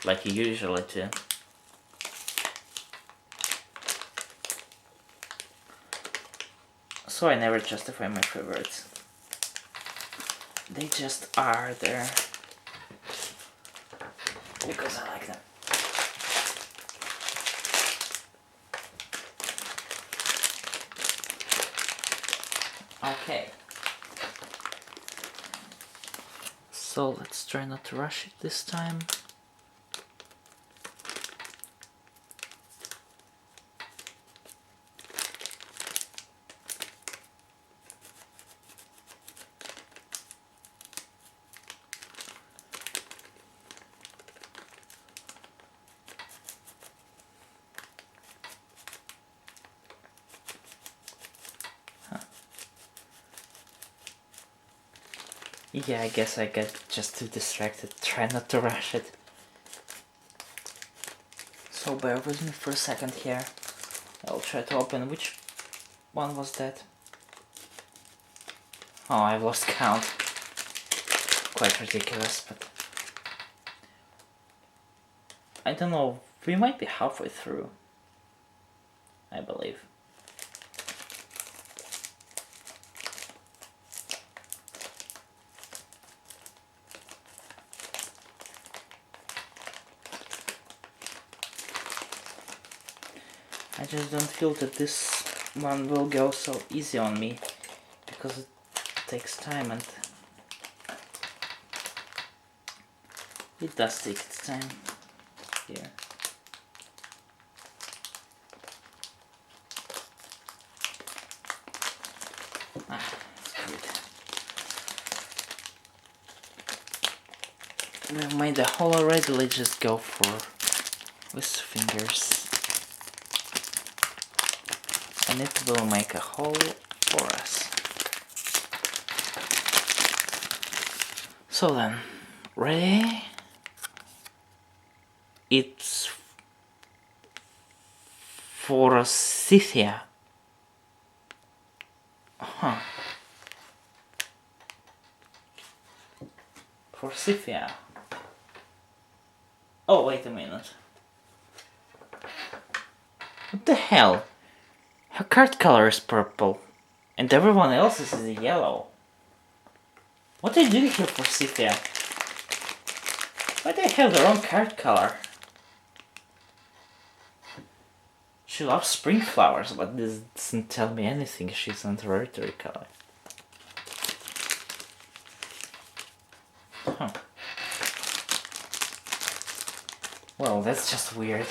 like you usually do. So I never justify my favorites. They just are there because I like them. Okay. So let's try not to rush it this time. Yeah, I guess I get just too distracted. Try not to rush it. So bear with me for a second here. I'll try to open. Which one was that? Oh, I've lost count. Quite ridiculous, but... I don't know, we might be halfway through. I believe. I just don't feel that this one will go so easy on me, because it takes time and it does take its time here. We've made a hole already, let's just go for with fingers. And it will make a hole for us. So then, ready? It's Forsythia. Huh. Forsythia. Oh, wait a minute. What the hell? Her card color is purple, and everyone else's is yellow. What are you doing here, Forsythia? Why do they have their own card color? She loves spring flowers, but this doesn't tell me anything. She's on territory color. Huh. Well, that's just weird.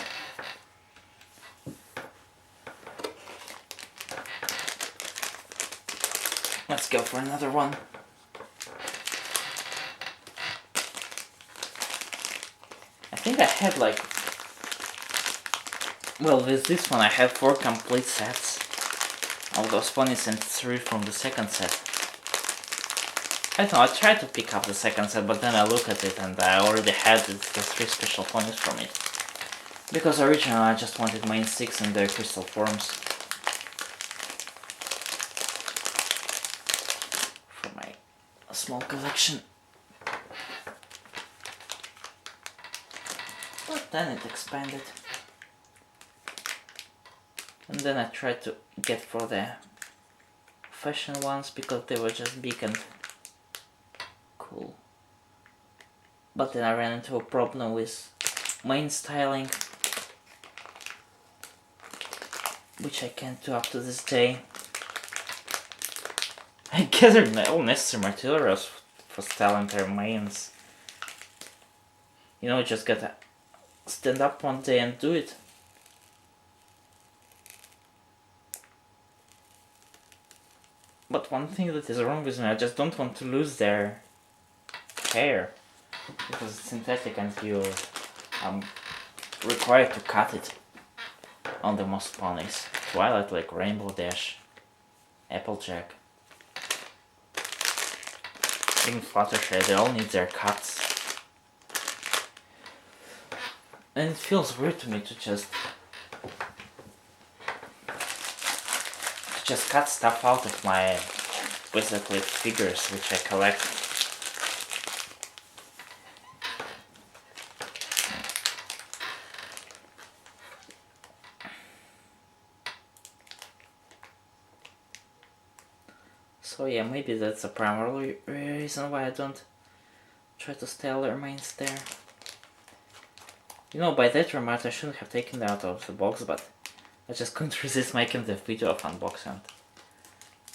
Let's go for another one. I think I had like... Well, with this one I have 4 complete sets of those ponies and 3 from the second set. I don't know, I tried to pick up the second set, but then I look at it and I already had the 3 special ponies from it. Because originally I just wanted main 6 in their crystal forms. For my small collection. But then it expanded. And then I tried to get for the fashion ones because they were just big and cool. But then I ran into a problem with main styling, which I can't do up to this day. I gathered all necessary materials for styling their mains. You know, just gotta stand up one day and do it. But one thing that is wrong with me, I just don't want to lose their hair. Because it's synthetic and you required to cut it on the most ponies. Twilight, like Rainbow Dash, Applejack, even Fluttershy, they all need their cuts. And it feels weird to me to just cut stuff out of my basically figures which I collect. So yeah, maybe that's the primary reason why I don't try to style their mains there. You know, by that remark I shouldn't have taken it out of the box, but I just couldn't resist making the video of unboxing.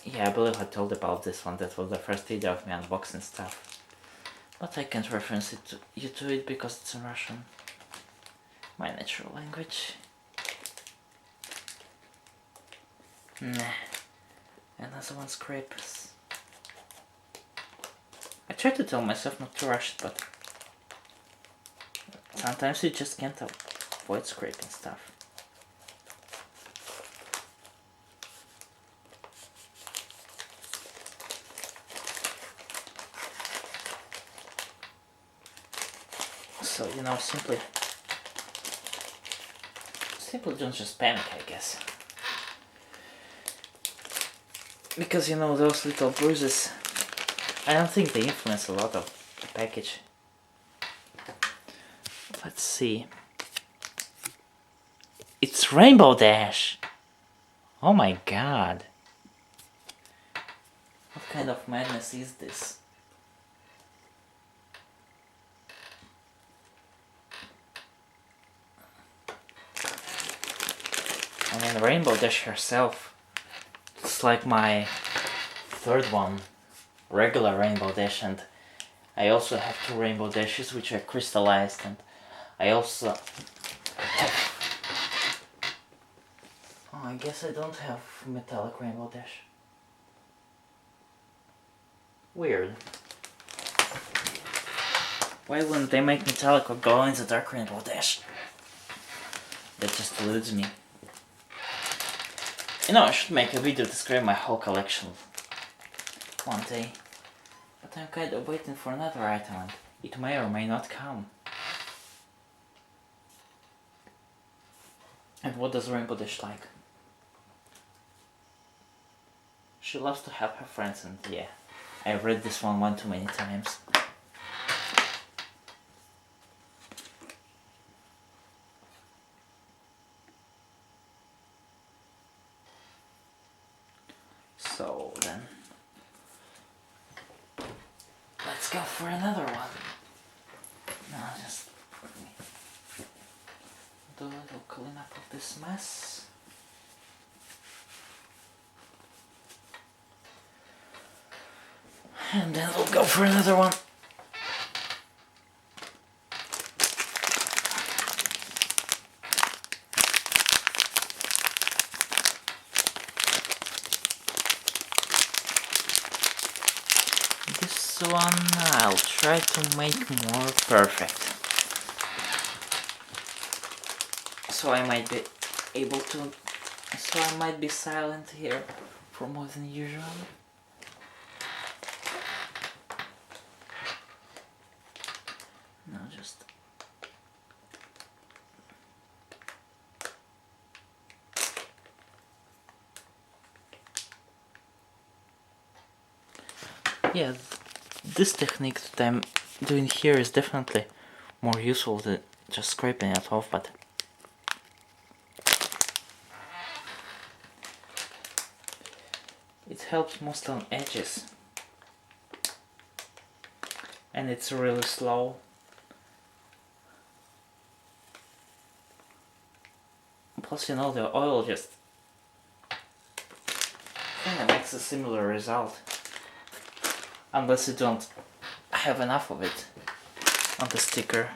Yeah, I believe I told about this one, that was the first video of me unboxing stuff. But I can't reference it to it because it's in Russian. My natural language. Nah. Another one scrapes. I try to tell myself not to rush it, but sometimes you just can't avoid scraping stuff. So, you know, simply don't just panic, I guess. Because, you know, those little bruises, I don't think they influence a lot of the package. Let's see. It's Rainbow Dash! Oh my god. What kind of madness is this? I mean, Rainbow Dash herself looks like my third one, regular Rainbow Dash, and I also have 2 Rainbow Dashes which are crystallized, and I also have... Oh, I guess I don't have metallic Rainbow Dash. Weird. Why wouldn't they make metallic or go into dark Rainbow Dash? That just eludes me. You know, I should make a video describing my whole collection one day. But I'm kind of waiting for another item and it may or may not come. And what does Rainbow Dash like? She loves to help her friends, and yeah, I've read this one too many times. go for another one. Now just do a little cleanup of this mess. And then we'll go for another one. This one I'll try to make more perfect. So I might be able to... So I might be silent here for more than usual. No, just... Yeah, this technique that I'm doing here is definitely more useful than just scraping it off, but it helps most on edges, and it's really slow. Plus, you know, the oil just kind of makes a similar result, unless you don't have enough of it on the sticker.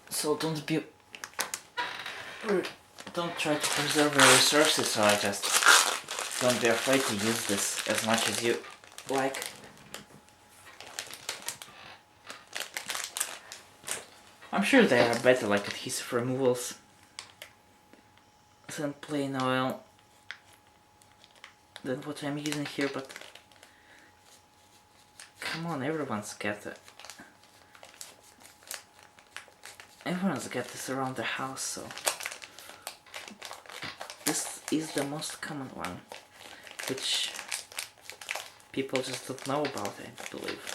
So don't try to preserve your resources, so I just don't be afraid to use this as much as you like. I'm sure there are better like adhesive removals than plain oil than what I'm using here, but come on, everyone's got this around the house, so this is the most common one, which people just don't know about, I believe.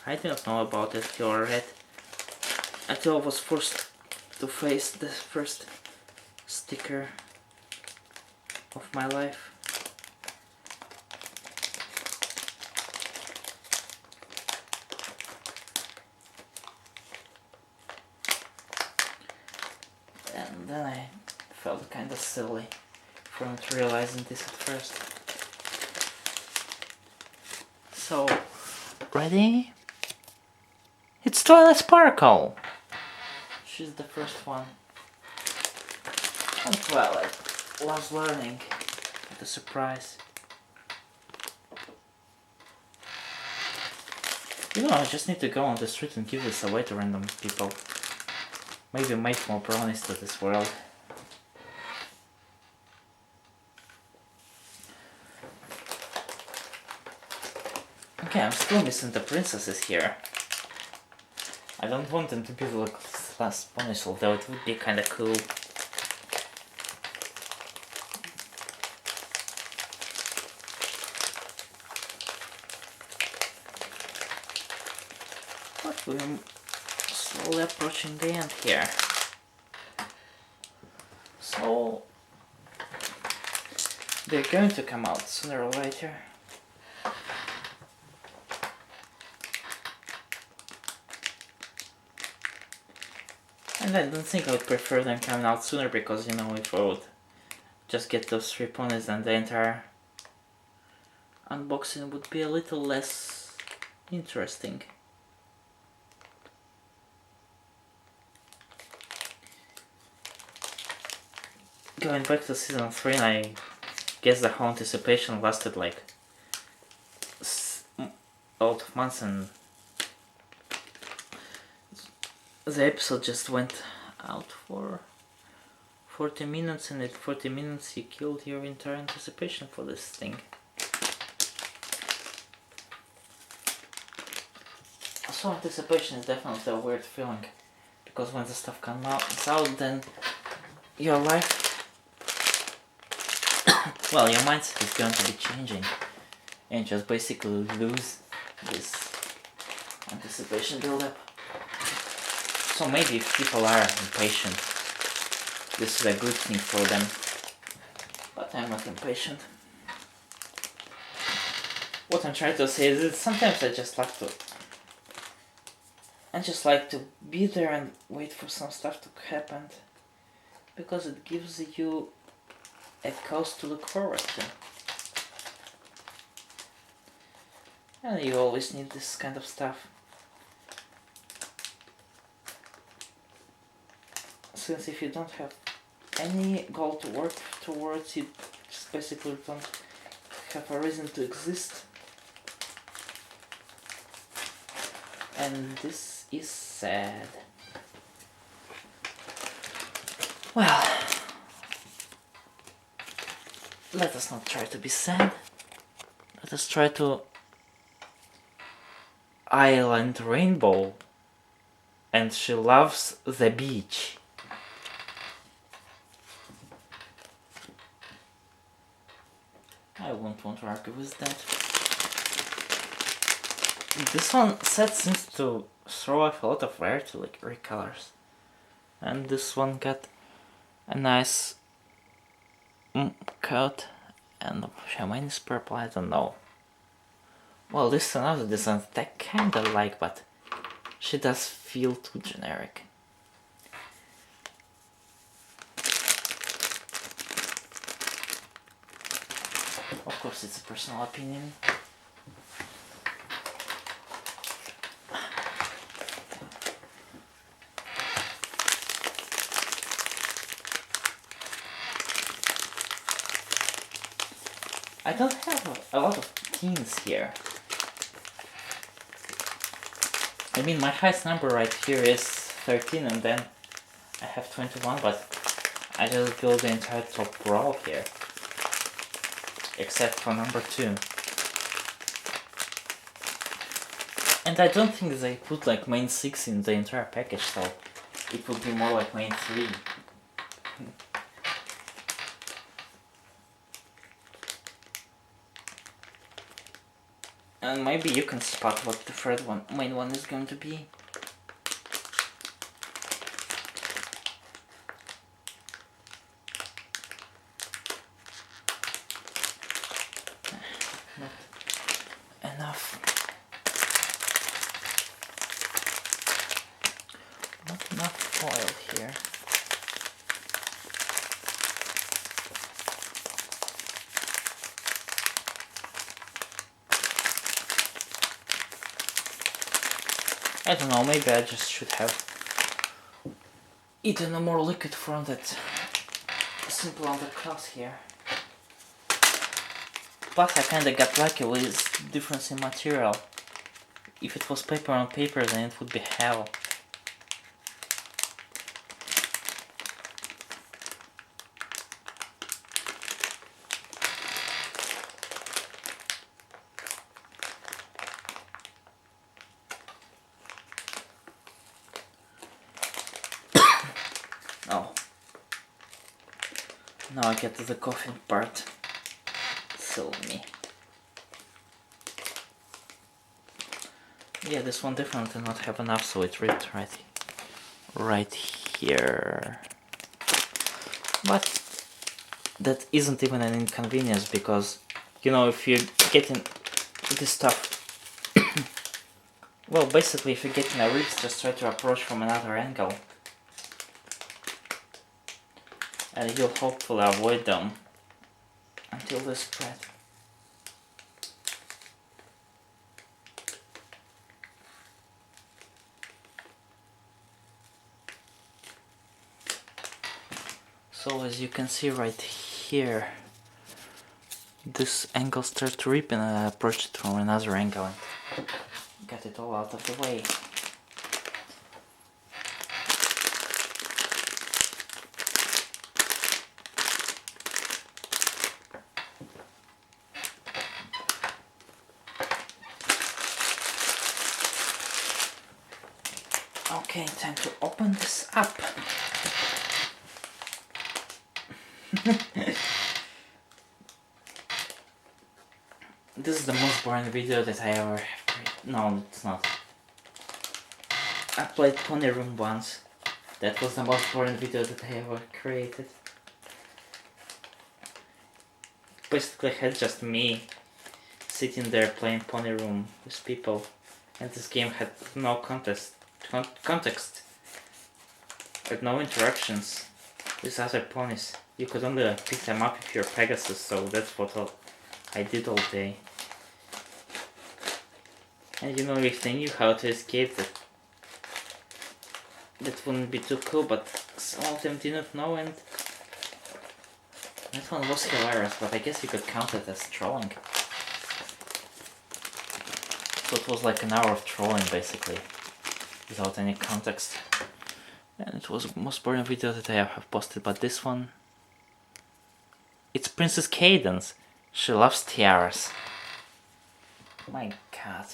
I didn't know about it until I was forced to face the first sticker of my life. And then I felt kinda silly for not realizing this at first. So, ready? It's Twilight Sparkle! She's the first one. And Twilight loves learning. What a surprise. You know, I just need to go on the street and give this away to random people. Maybe make more brownies to this world. Okay, I'm still missing the princesses here. I don't want them to be like last ponies, although it would be kinda cool. But we're slowly approaching the end here. So they're going to come out sooner or later. And I don't think I would prefer them coming out sooner, because, you know, if I would just get those 3 ponies, then the entire unboxing would be a little less interesting. Going back to season 3, I guess the whole anticipation lasted like a lot of months, and the episode just went out for 40 minutes, and at 40 minutes you killed your entire anticipation for this thing. So anticipation is definitely a weird feeling, because when the stuff comes out, then your life, well, your mindset is going to be changing, and just basically lose this anticipation build-up. So maybe if people are impatient, this is a good thing for them. But I'm not impatient. What I'm trying to say is that sometimes I just like to be there and wait for some stuff to happen, because it gives you a cause to look forward to. And you always need this kind of stuff. Since if you don't have any goal to work towards, you just basically don't have a reason to exist. And this is sad. Well, let us not try to be sad. Let us try to Island Rainbow. And she loves the beach. I won't want to argue with that. This one set seems to throw off a lot of variety, like recolors. And this one got a nice coat, and mine is purple, I don't know. Well, this is another design that I kinda like, but she does feel too generic. Of course, it's a personal opinion. I don't have a lot of teens here. I mean, my highest number right here is 13, and then I have 21, but I just built the entire top row here. Except for number 2. And I don't think they put like main 6 in the entire package, so it would be more like main 3. And maybe you can spot what the third one, main one, is going to be. Not enough. Not enough foil here. I don't know, maybe I just should have eaten a more liquid from that simple undercloth here. Plus I kinda got lucky with difference in material. If it was paper on paper, then it would be hell. Oh. Now I get to the coughing part. Silly me. Yeah, this one definitely not have enough, so it ripped right here. But that isn't even an inconvenience, because, you know, if you're getting this stuff, well, basically if you're getting a rip, just try to approach from another angle. And you'll hopefully avoid them until they spread. So as you can see right here, this angle starts to rip, and I approached it from another angle and got it all out of the way. Okay, time to open this up. This is the most boring video that I ever have created. No, it's not. I played Pony Room once. That was the most boring video that I ever created. basically had just me sitting there playing Pony Room with people, and this game had no context, with no interactions with other ponies. You could only pick them up if you're Pegasus, so that's what I did all day. And you know, if they knew how to escape that wouldn't be too cool, but some of them didn't know, and that one was hilarious, but I guess you could count it as trolling. So it was like an hour of trolling basically, without any context. And it was the most boring video that I have posted, but this one... It's Princess Cadence. She loves tiaras. My god.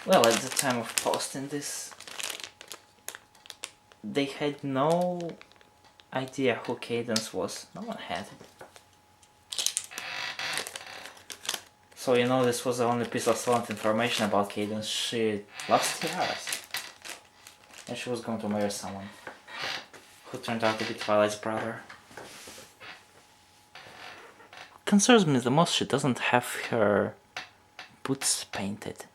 Well, at the time of posting this, they had no idea who Cadence was. No one had. So you know, this was the only piece of solid information about Cadence. She loves tiaras. And she was going to marry someone who turned out to be Twilight's brother. Concerns me the most, she doesn't have her boots painted.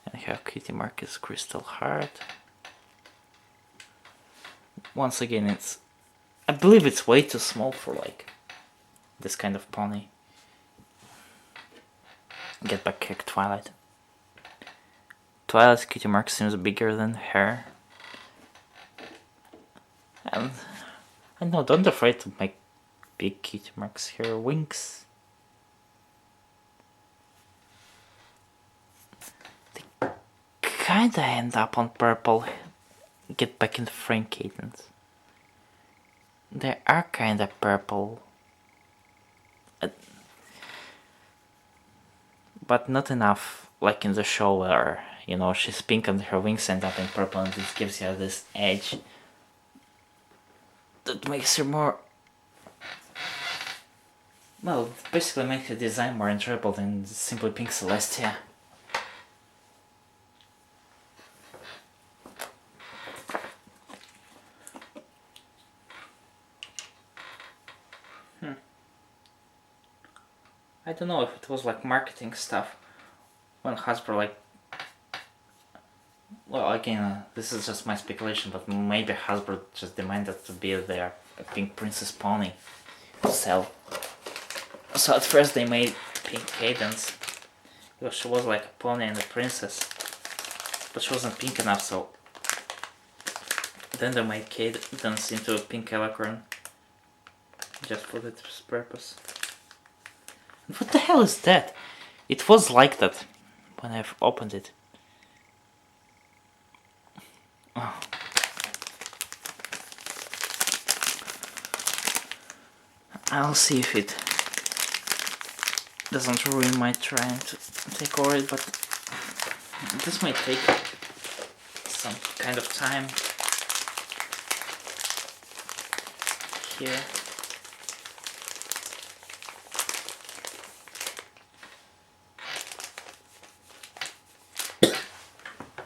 And her cutie mark is crystal hard. Once again, I believe it's way too small for like this kind of pony. Get back kick Twilight. Twilight's cutie mark seems bigger than her. And I know, don't be afraid to make big cutie marks. Her wings. They kinda end up on purple. Get back in the frame, Cadence. They are kinda purple. But not enough like in the show where, you know, she's pink and her wings end up in purple and this gives her this edge that makes her more... Well, it basically makes her design more enjoyable than simply pink Celestia. I don't know if it was like marketing stuff when Hasbro like... Well, again, this is just my speculation, but maybe Hasbro just demanded to be their pink princess pony to sell. So at first they made pink Cadence, because she was like a pony and a princess, but she wasn't pink enough, so then they made Cadence into a pink Alicorn, just for this purpose. What the hell is that? It was like that when I've opened it. Oh. I'll see if it doesn't ruin my trying to take over it, but this might take some kind of time here.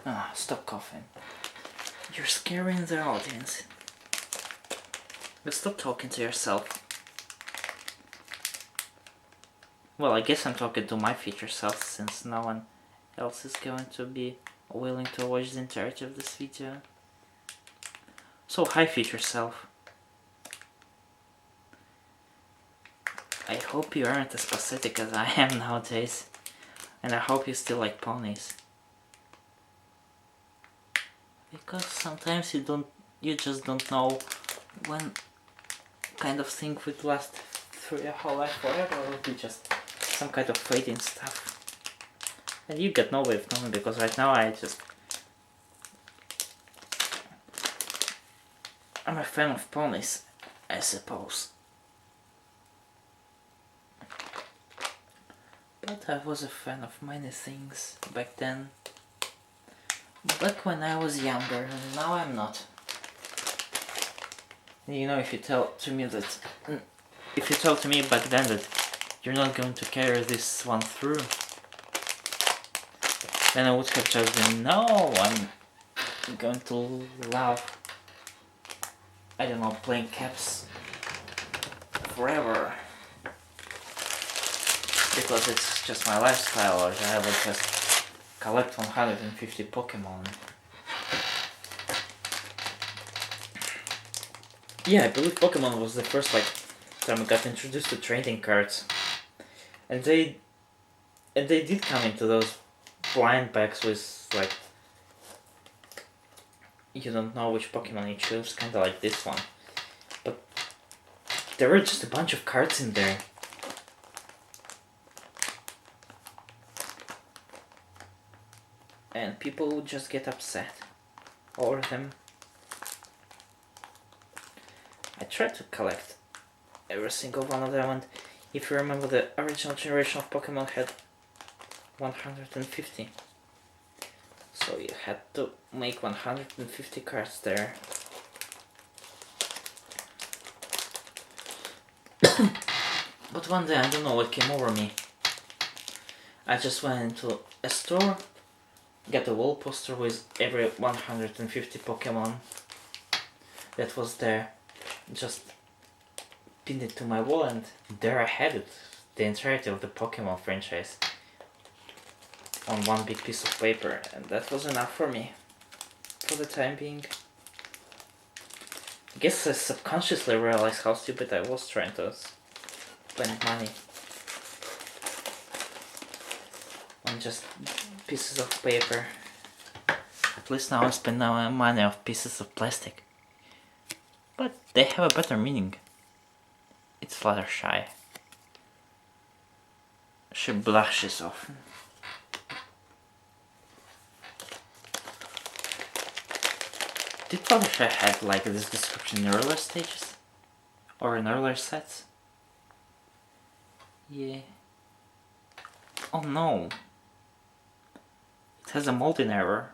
Ah, stop coughing. You're scaring the audience. But stop talking to yourself. Well, I guess I'm talking to my future self, since no one else is going to be willing to watch the entirety of this video. So, hi future self. I hope you aren't as pathetic as I am nowadays. And I hope you still like ponies. Because sometimes you just don't know when kind of thing would last through your whole life forever, or would be just some kind of fading stuff. And you get no way of knowing, because right now I'm a fan of ponies, I suppose. But I was a fan of many things back then. Back when I was younger, and now I'm not. You know, if you tell to me back then that you're not going to carry this one through, then I would have just been, no, I'm going to love I don't know, playing caps forever. Because it's just my lifestyle, or I will just collect 150 Pokemon. Yeah, I believe Pokemon was the first time I got introduced to trading cards. And they did come into those blind bags with you don't know which Pokemon you choose, kinda like this one. But there were just a bunch of cards in there. And people would just get upset over them. I tried to collect every single one of them, and if you remember, the original generation of Pokemon had 150. So you had to make 150 cards there. But one day, I don't know what came over me. I just went into a store, got a wall poster with every 150 Pokemon that was there, just pinned it to my wall, and there I had it, the entirety of the Pokemon franchise on one big piece of paper, and that was enough for me for the time being. I guess I subconsciously realized how stupid I was trying to spend money on just pieces of paper. At least now I spend money on pieces of plastic. But they have a better meaning. It's Fluttershy. She blushes often. Did Fluttershy have this description in earlier stages? Or in earlier sets? Yeah. Oh no. It has a molding error.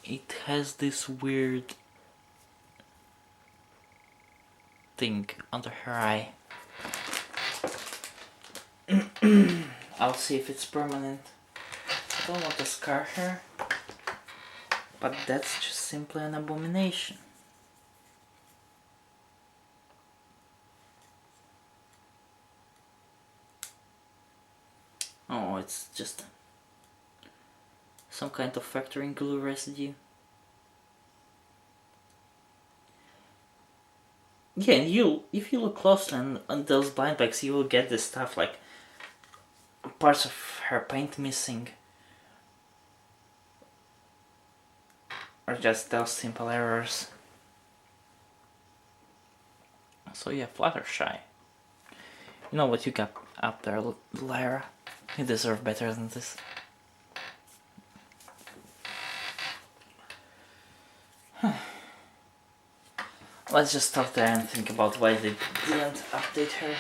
It has this weird thing under her eye. I'll see if it's permanent. I don't want to scar her, but that's just simply an abomination. Oh, it's just some kind of factoring glue residue. Yeah, and if you look closely on those blind bags, you will get this stuff like parts of her paint missing, or just those simple errors. So yeah, Fluttershy. You know what you got up there, Lyra? You deserve better than this. Let's just stop there and think about why they didn't update her.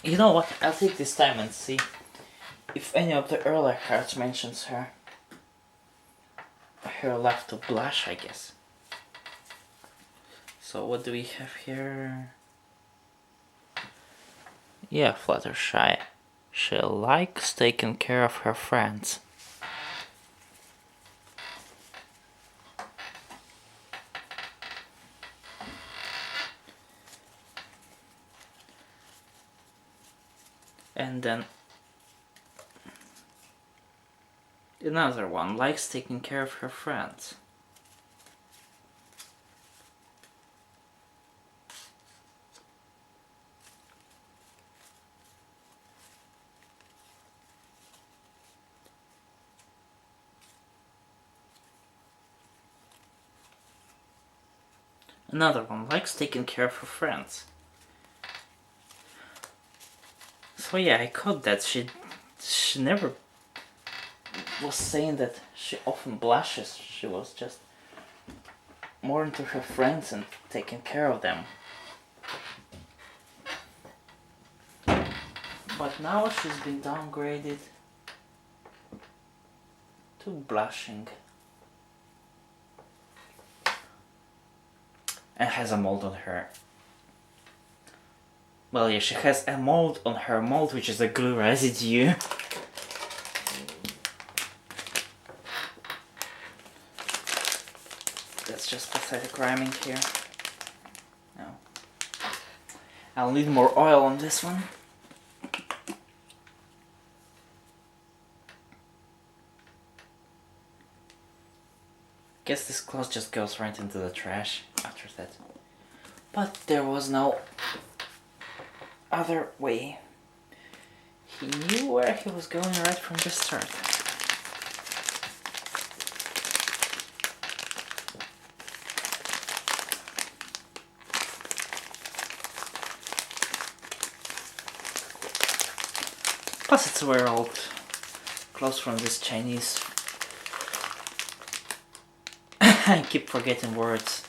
You know what? I'll take this time and see if any of the earlier cards mentions her. Her left to blush, I guess. So what do we have here? Yeah, Fluttershy. She likes taking care of her friends. And then another one, likes taking care of her friends. Another one, likes taking care of her friends. So yeah, I caught that she never was saying that she often blushes. She was just more into her friends and taking care of them. But now she's been downgraded to blushing. And has a mold on her Well, yeah, she has a mold on her mold, which is a glue residue. That's just pathetic rhyming here. No. I'll need more oil on this one. Guess this cloth just goes right into the trash after that. But there was no other way. He knew where he was going right from the start. Plus it's very old clothes from this Chinese. I keep forgetting words.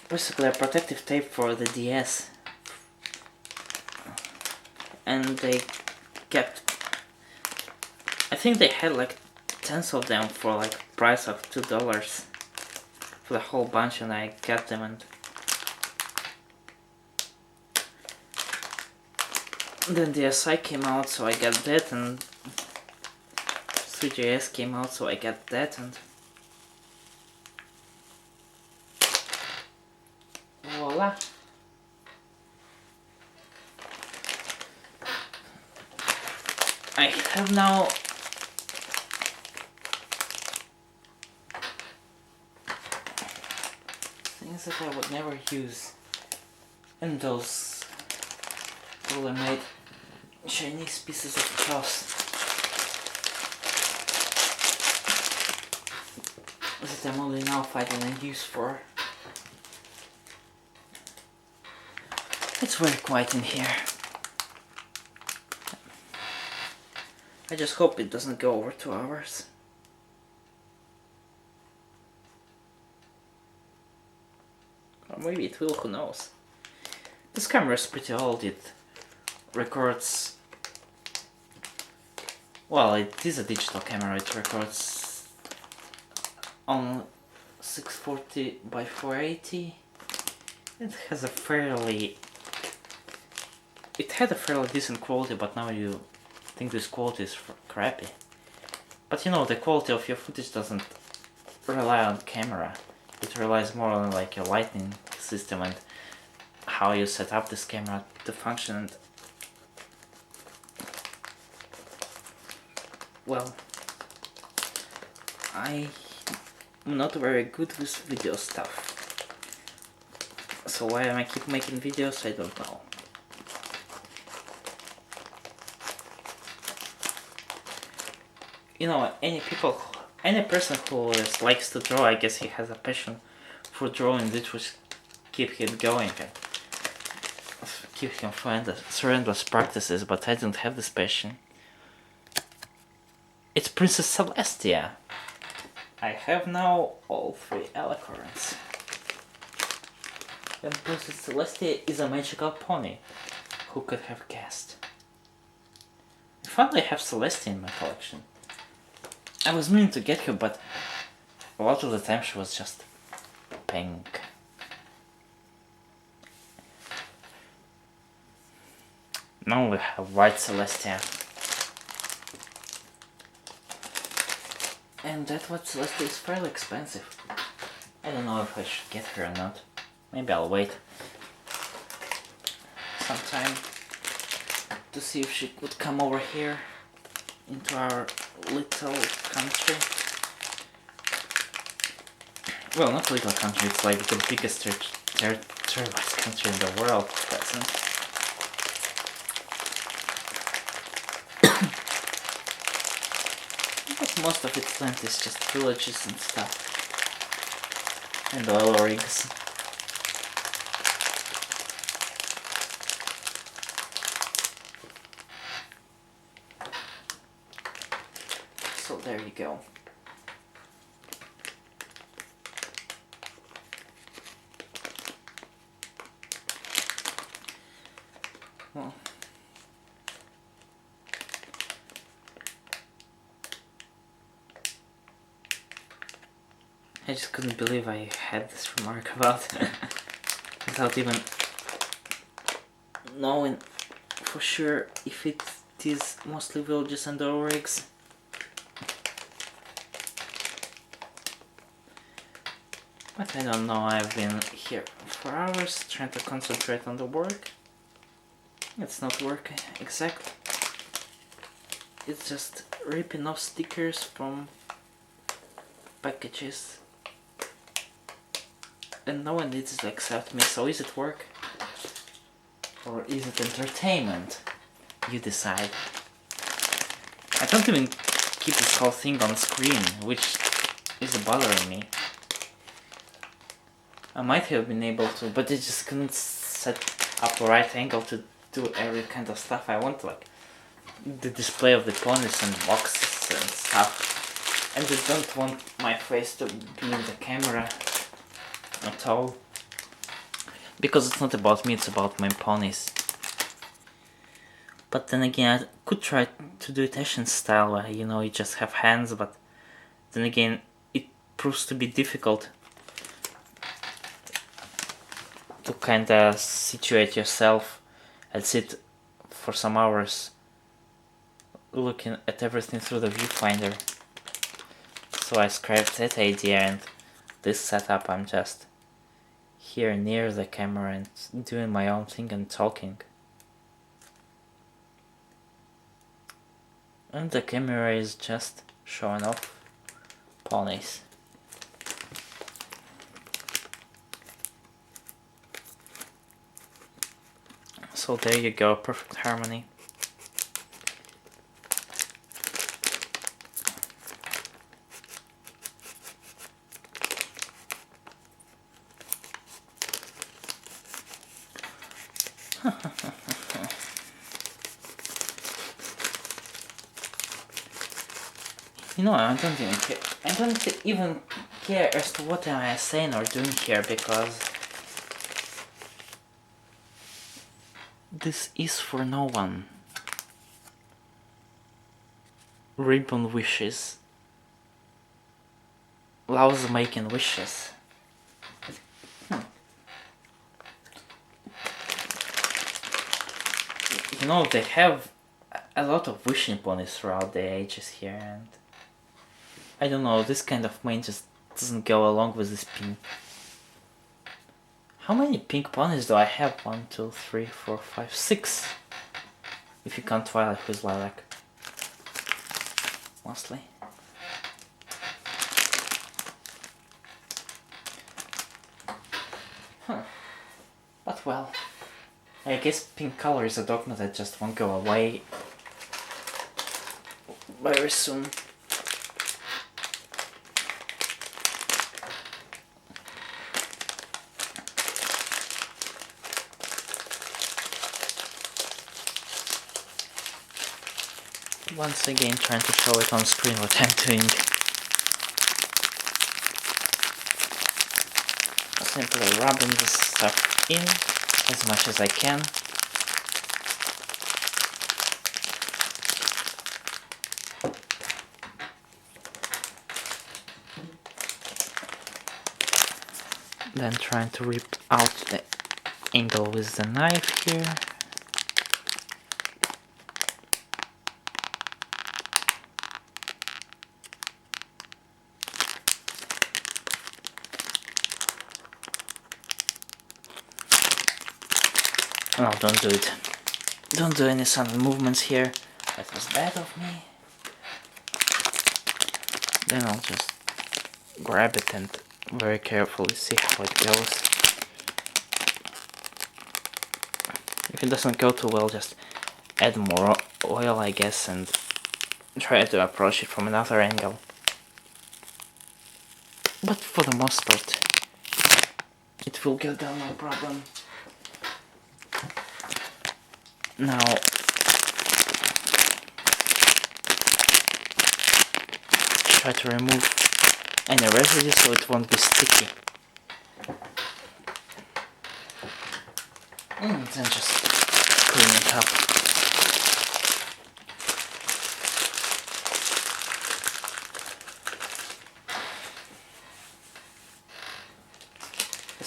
Basically a protective tape for the DS. And they kept... I think they had like tens of them for like price of $2 for the whole bunch, and I got them, and then the SI came out, so I got that, and 3JS came out, so I got that, and voila. I have now things that I would never use in those fully made Chinese pieces of cloth that I'm only now finding a use for. It's very quiet in here. I just hope it doesn't go over 2 hours. Or maybe it will, who knows. This camera is pretty old. It records... Well, it is a digital camera. It records on 640 by 480. It has a fairly... It had a fairly decent quality, but now you think this quality is crappy. But you know, the quality of your footage doesn't rely on camera. It relies more on like your lighting system and how you set up this camera to function. And well, I'm not very good with video stuff. So why am I keep making videos? I don't know. You know, any person who likes to draw, I guess he has a passion for drawing, which will keep him going and keep him through endless practices, but I don't have this passion. It's Princess Celestia. I have now all 3 alicorns. And Princess Celestia is a magical pony. Who could have guessed? I finally have Celestia in my collection. I was meaning to get her, but a lot of the time she was just pink. Now we have white Celestia. And that white Celestia is fairly expensive. I don't know if I should get her or not. Maybe I'll wait sometime to see if she could come over here into our little country. Well, not little country, it's like the biggest third country in the world at present. But most of its land is just villages and stuff. And oil rigs. So there you go. Well, I just couldn't believe I had this remark about without even knowing for sure if it is mostly villages and or rigs. But I don't know, I've been here for hours trying to concentrate on the work. It's not work exactly. It's just ripping off stickers from packages. And no one needs to accept me, so is it work? Or is it entertainment? You decide. I don't even keep this whole thing on screen, which is bothering me. I might have been able to, but I just couldn't set up a right angle to do every kind of stuff I want, like the display of the ponies and boxes and stuff. And I don't want my face to be in the camera at all. Because it's not about me, it's about my ponies. But then again, I could try to do it Asian style, where you just have hands, but then again, it proves to be difficult to kinda situate yourself and sit for some hours looking at everything through the viewfinder. So I scrapped that idea, and this setup I'm just here near the camera and doing my own thing and talking. And the camera is just showing off ponies. So there you go, perfect harmony. I don't even care. I don't even care as to what am I saying or doing here, because this is for no one. Ribbon wishes. Loves making wishes. They have a lot of wishing ponies throughout the ages here, and I don't know, this kind of mane just doesn't go along with this pink. How many pink ponies do I have? 1, 2, 3, 4, 5, 6. If you count Twilight, who's lilac. Mostly. But well, I guess pink color is a dogma that just won't go away very soon. Once again, trying to show it on screen what I'm doing. Simply rubbing this stuff in as much as I can. Then trying to rip out the angle with the knife here. No, don't do it. Don't do any sudden movements here. That was bad of me. Then I'll just grab it and very carefully see how it goes. If it doesn't go too well, just add more oil, I guess, and try to approach it from another angle. But for the most part, it will go down no problem. Now, try to remove any residue so it won't be sticky. And then just clean it up.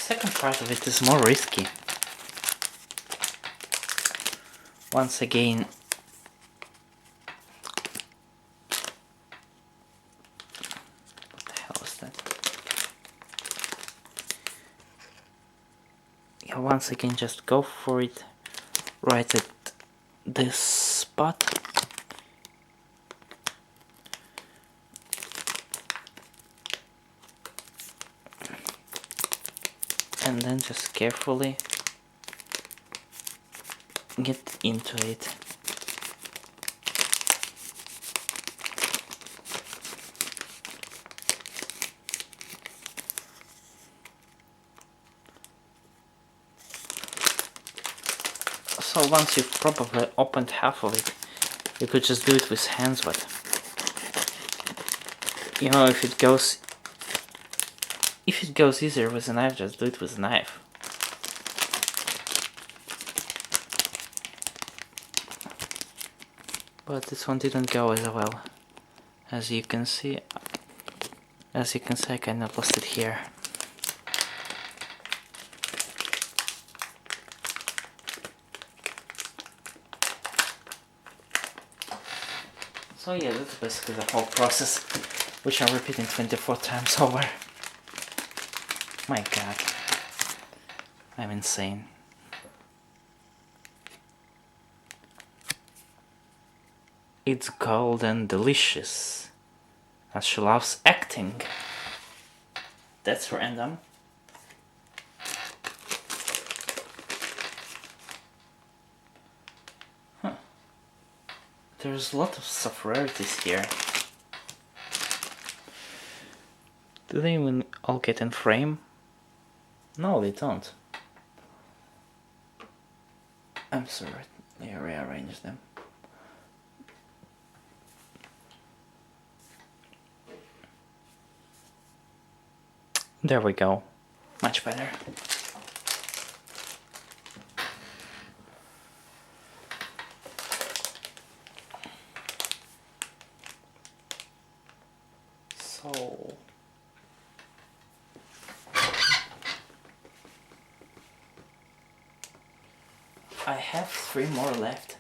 second part of it is more risky. Once again, what the hell is that? Yeah, once again, just go for it right at this spot. And then just carefully get into it. So once you've probably opened half of it, you could just do it with hands, but you know, if it goes easier with a knife, just do it with a knife. But this one didn't go as well. As you can see, I kinda lost it here. So yeah, that's basically the whole process, which I'm repeating 24 times over. My god, I'm insane. It's cold and delicious, as she loves acting. That's random. Huh. There's a lot of stuff rarities here. Do they even all get in frame? No, they don't. I'm sorry, let me rearrange them. There we go. Much better. So I have 3 more left.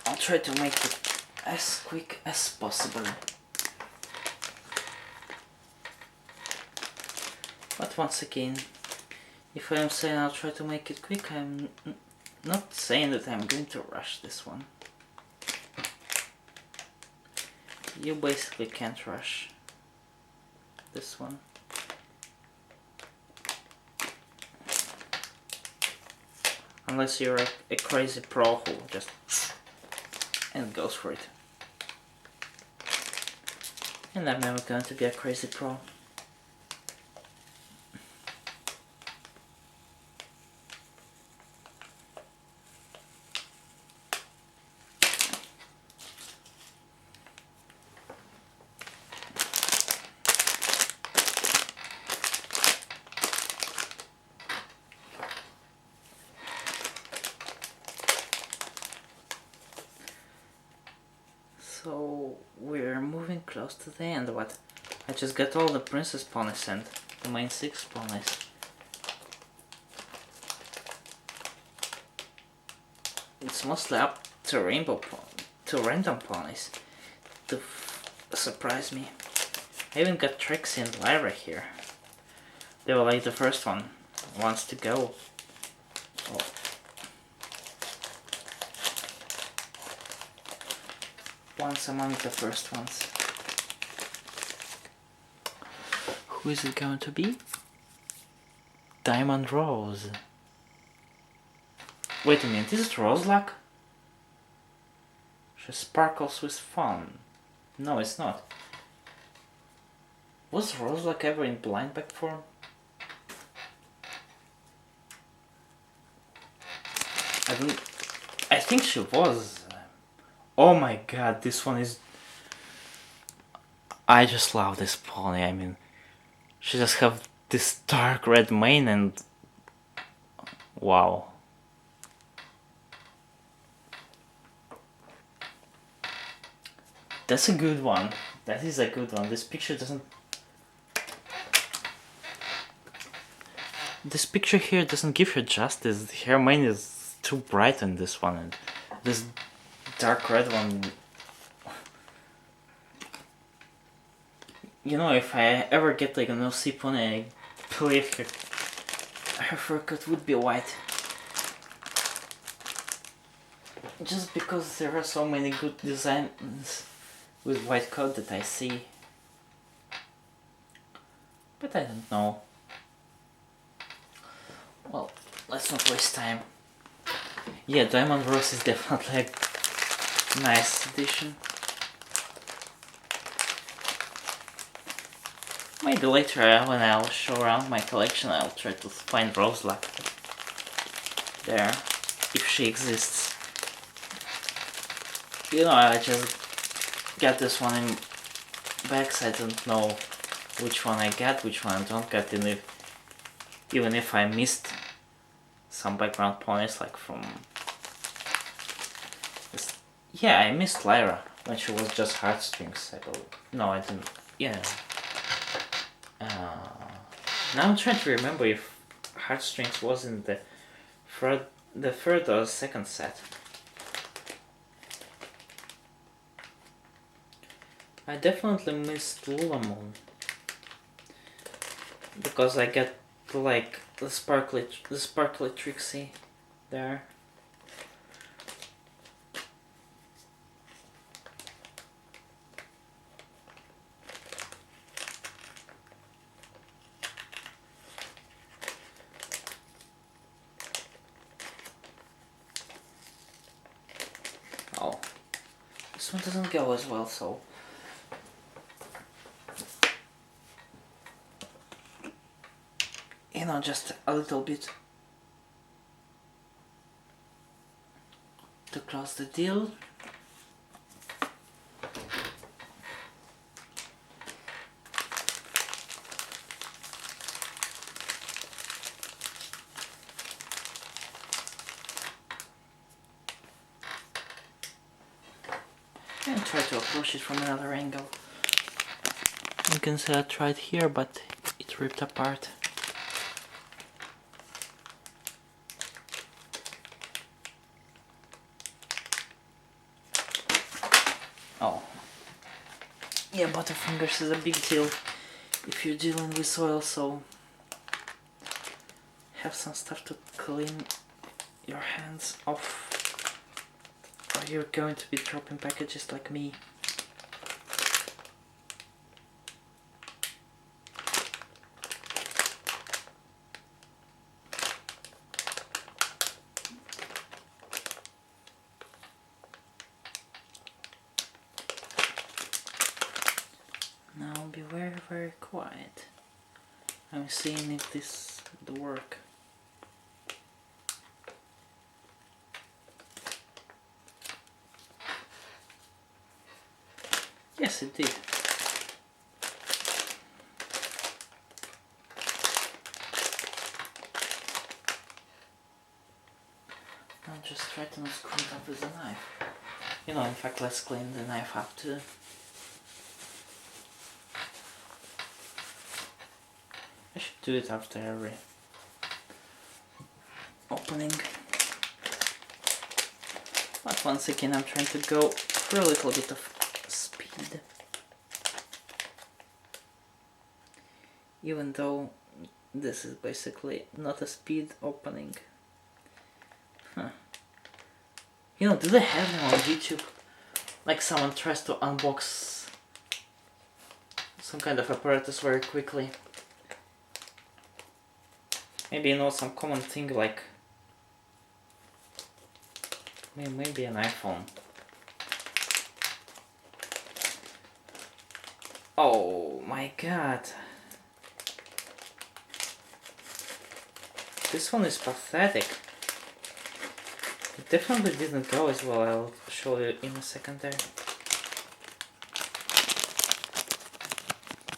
I'll try to make it as quick as possible. But once again, if I am saying I'll try to make it quick, I'm not saying that I'm going to rush this one. You basically can't rush this one. Unless you're a crazy pro who just and goes for it. And I'm never going to be a crazy pro. So we're moving close to the end. What? I just got all the princess ponies and the main 6 ponies. It's mostly up to random ponies to surprise me. I even got Trixie and Lyra here. They were like the first one wants to go. Oh. Once among the first ones. Who is it going to be? Diamond Rose. Wait a minute, is it Rose Luck? She sparkles with fun. No, it's not. Was Rose Luck ever in blind bag form? I think she was. Oh my god, this one is... I just love this pony. I mean, she just have this dark red mane and... wow. That's a good one. That is a good one. This picture doesn't... This picture here doesn't give her justice. Her mane is too bright in this one, and this dark red one... You know, if I ever get like an OC pony, I believe her fur coat would be white. Just because there are so many good designs with white coat that I see. But I don't know. Well, let's not waste time. Yeah, Diamond Rose is definitely a nice addition. Maybe later when I'll show around my collection, I'll try to find Roseluck there, if she exists. You know, I just got this one in bags. I don't know which one I got, which one I don't get, and even if I missed some background ponies, like from... Yeah, I missed Lyra when she was just Heartstrings, I believe. No, I didn't. Yeah. Now I'm trying to remember if Heartstrings was in the third or second set. I definitely missed Lulamoon because I get like the sparkly Trixie there. Oh, this one doesn't go as well, so... You know, just a little bit to close the deal. And try to approach it from another angle. You can see I tried here, but it ripped apart. Oh. Yeah, Butterfingers is a big deal if you're dealing with soil, so have some stuff to clean your hands off, or you're going to be dropping packages like me. Now be very, very quiet. I'm seeing if this would work. Yes, it did. Now just try to not screw it up with the knife. You know, in fact, let's clean the knife up too. I should do it after every opening. But once again, I'm trying to go for a little bit of speed. Even though this is basically not a speed opening. Huh. You know, do they have them on YouTube? Like someone tries to unbox some kind of apparatus very quickly. Maybe, you know, some common thing like maybe an iPhone. Oh my god. This one is pathetic. definitely didn't go as well. I'll show you in a second there.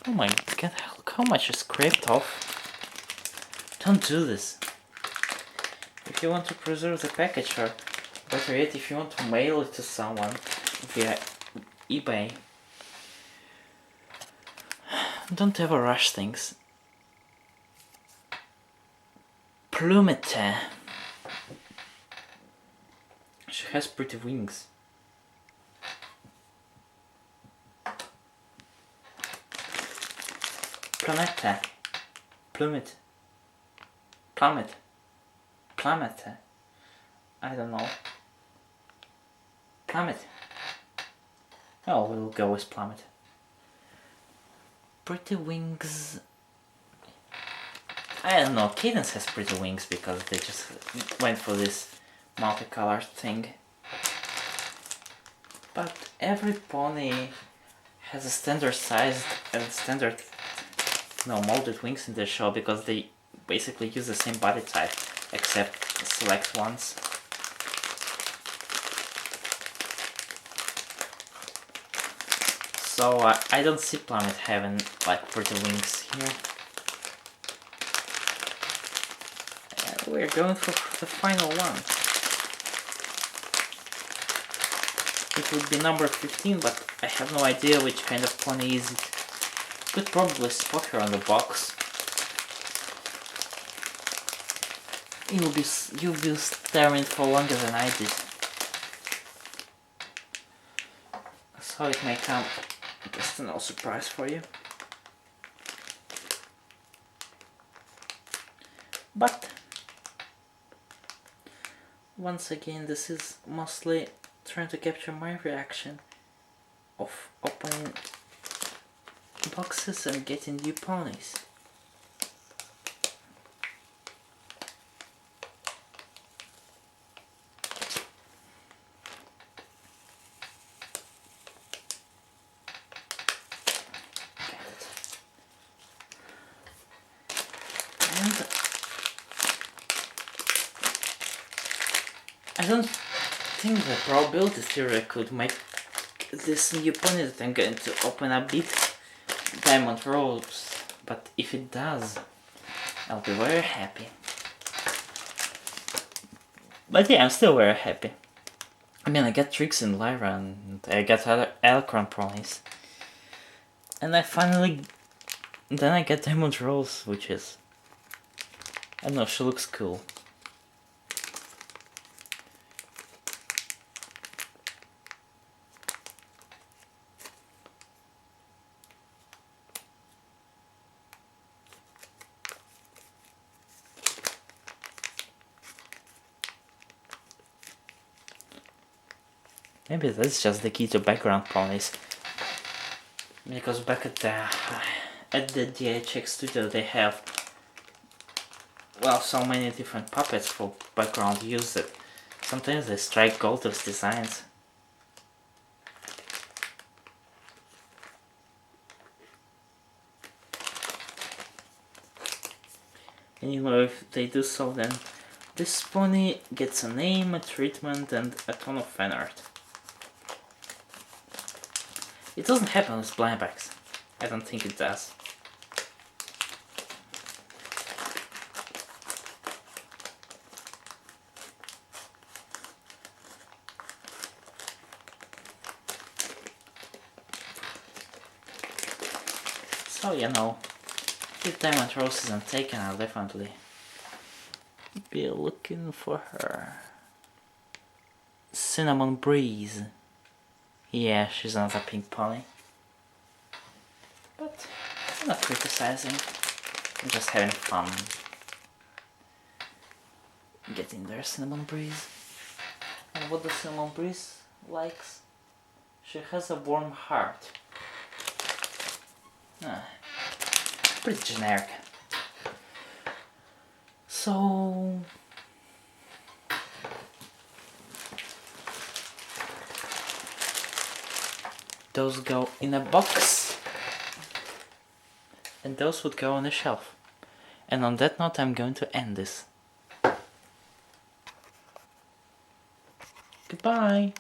Oh my god, look how much is scraped off. Don't do this. If you want to preserve the package, or better yet, if you want to mail it to someone via eBay, don't ever rush things. Plumette. She has pretty wings. Plumette. Plummet. Plummet. Plummet. I don't know. Plummet. Oh, we'll go with Plummet. Pretty wings. I don't know, Cadence has pretty wings because they just went for this multicolored thing. But every pony has a standard sized and standard molded wings in their show because they basically use the same body type except select ones. So I don't see Plummet having like pretty wings here. We're going for the final one. It would be number 15, but I have no idea which kind of pony is it. Could probably spot her on the box. You'll be staring for longer than I did. So it may come just no surprise for you. But once again, this is mostly trying to capture my reaction of opening boxes and getting new ponies. And I don't think the probability theory could make this new pony that I'm going to open a bit diamond rolls, but if it does, I'll be very happy. But yeah, I'm still very happy. I mean, I got Tricks in Lyra and I got other Alcron ponies. And then I get Diamond Rose, which is, I don't know, she looks cool. Maybe that's just the key to background ponies. Because back at the DHX studio they have, well, so many different puppets for background use that sometimes they strike gold as designs. And you know, if they do so, then this pony gets a name, a treatment, and a ton of fan art. It doesn't happen with blind bags. I don't think it does. So, you know, if Diamond Rose isn't taken, I'll definitely be looking for her. Cinnamon Breeze. Yeah, she's another pink pony. But I'm not criticizing. I'm just having fun getting there, Cinnamon Breeze. And what does Cinnamon Breeze likes? She has a warm heart. Pretty generic. So those go in a box, and those would go on a shelf. And on that note, I'm going to end this. Bye.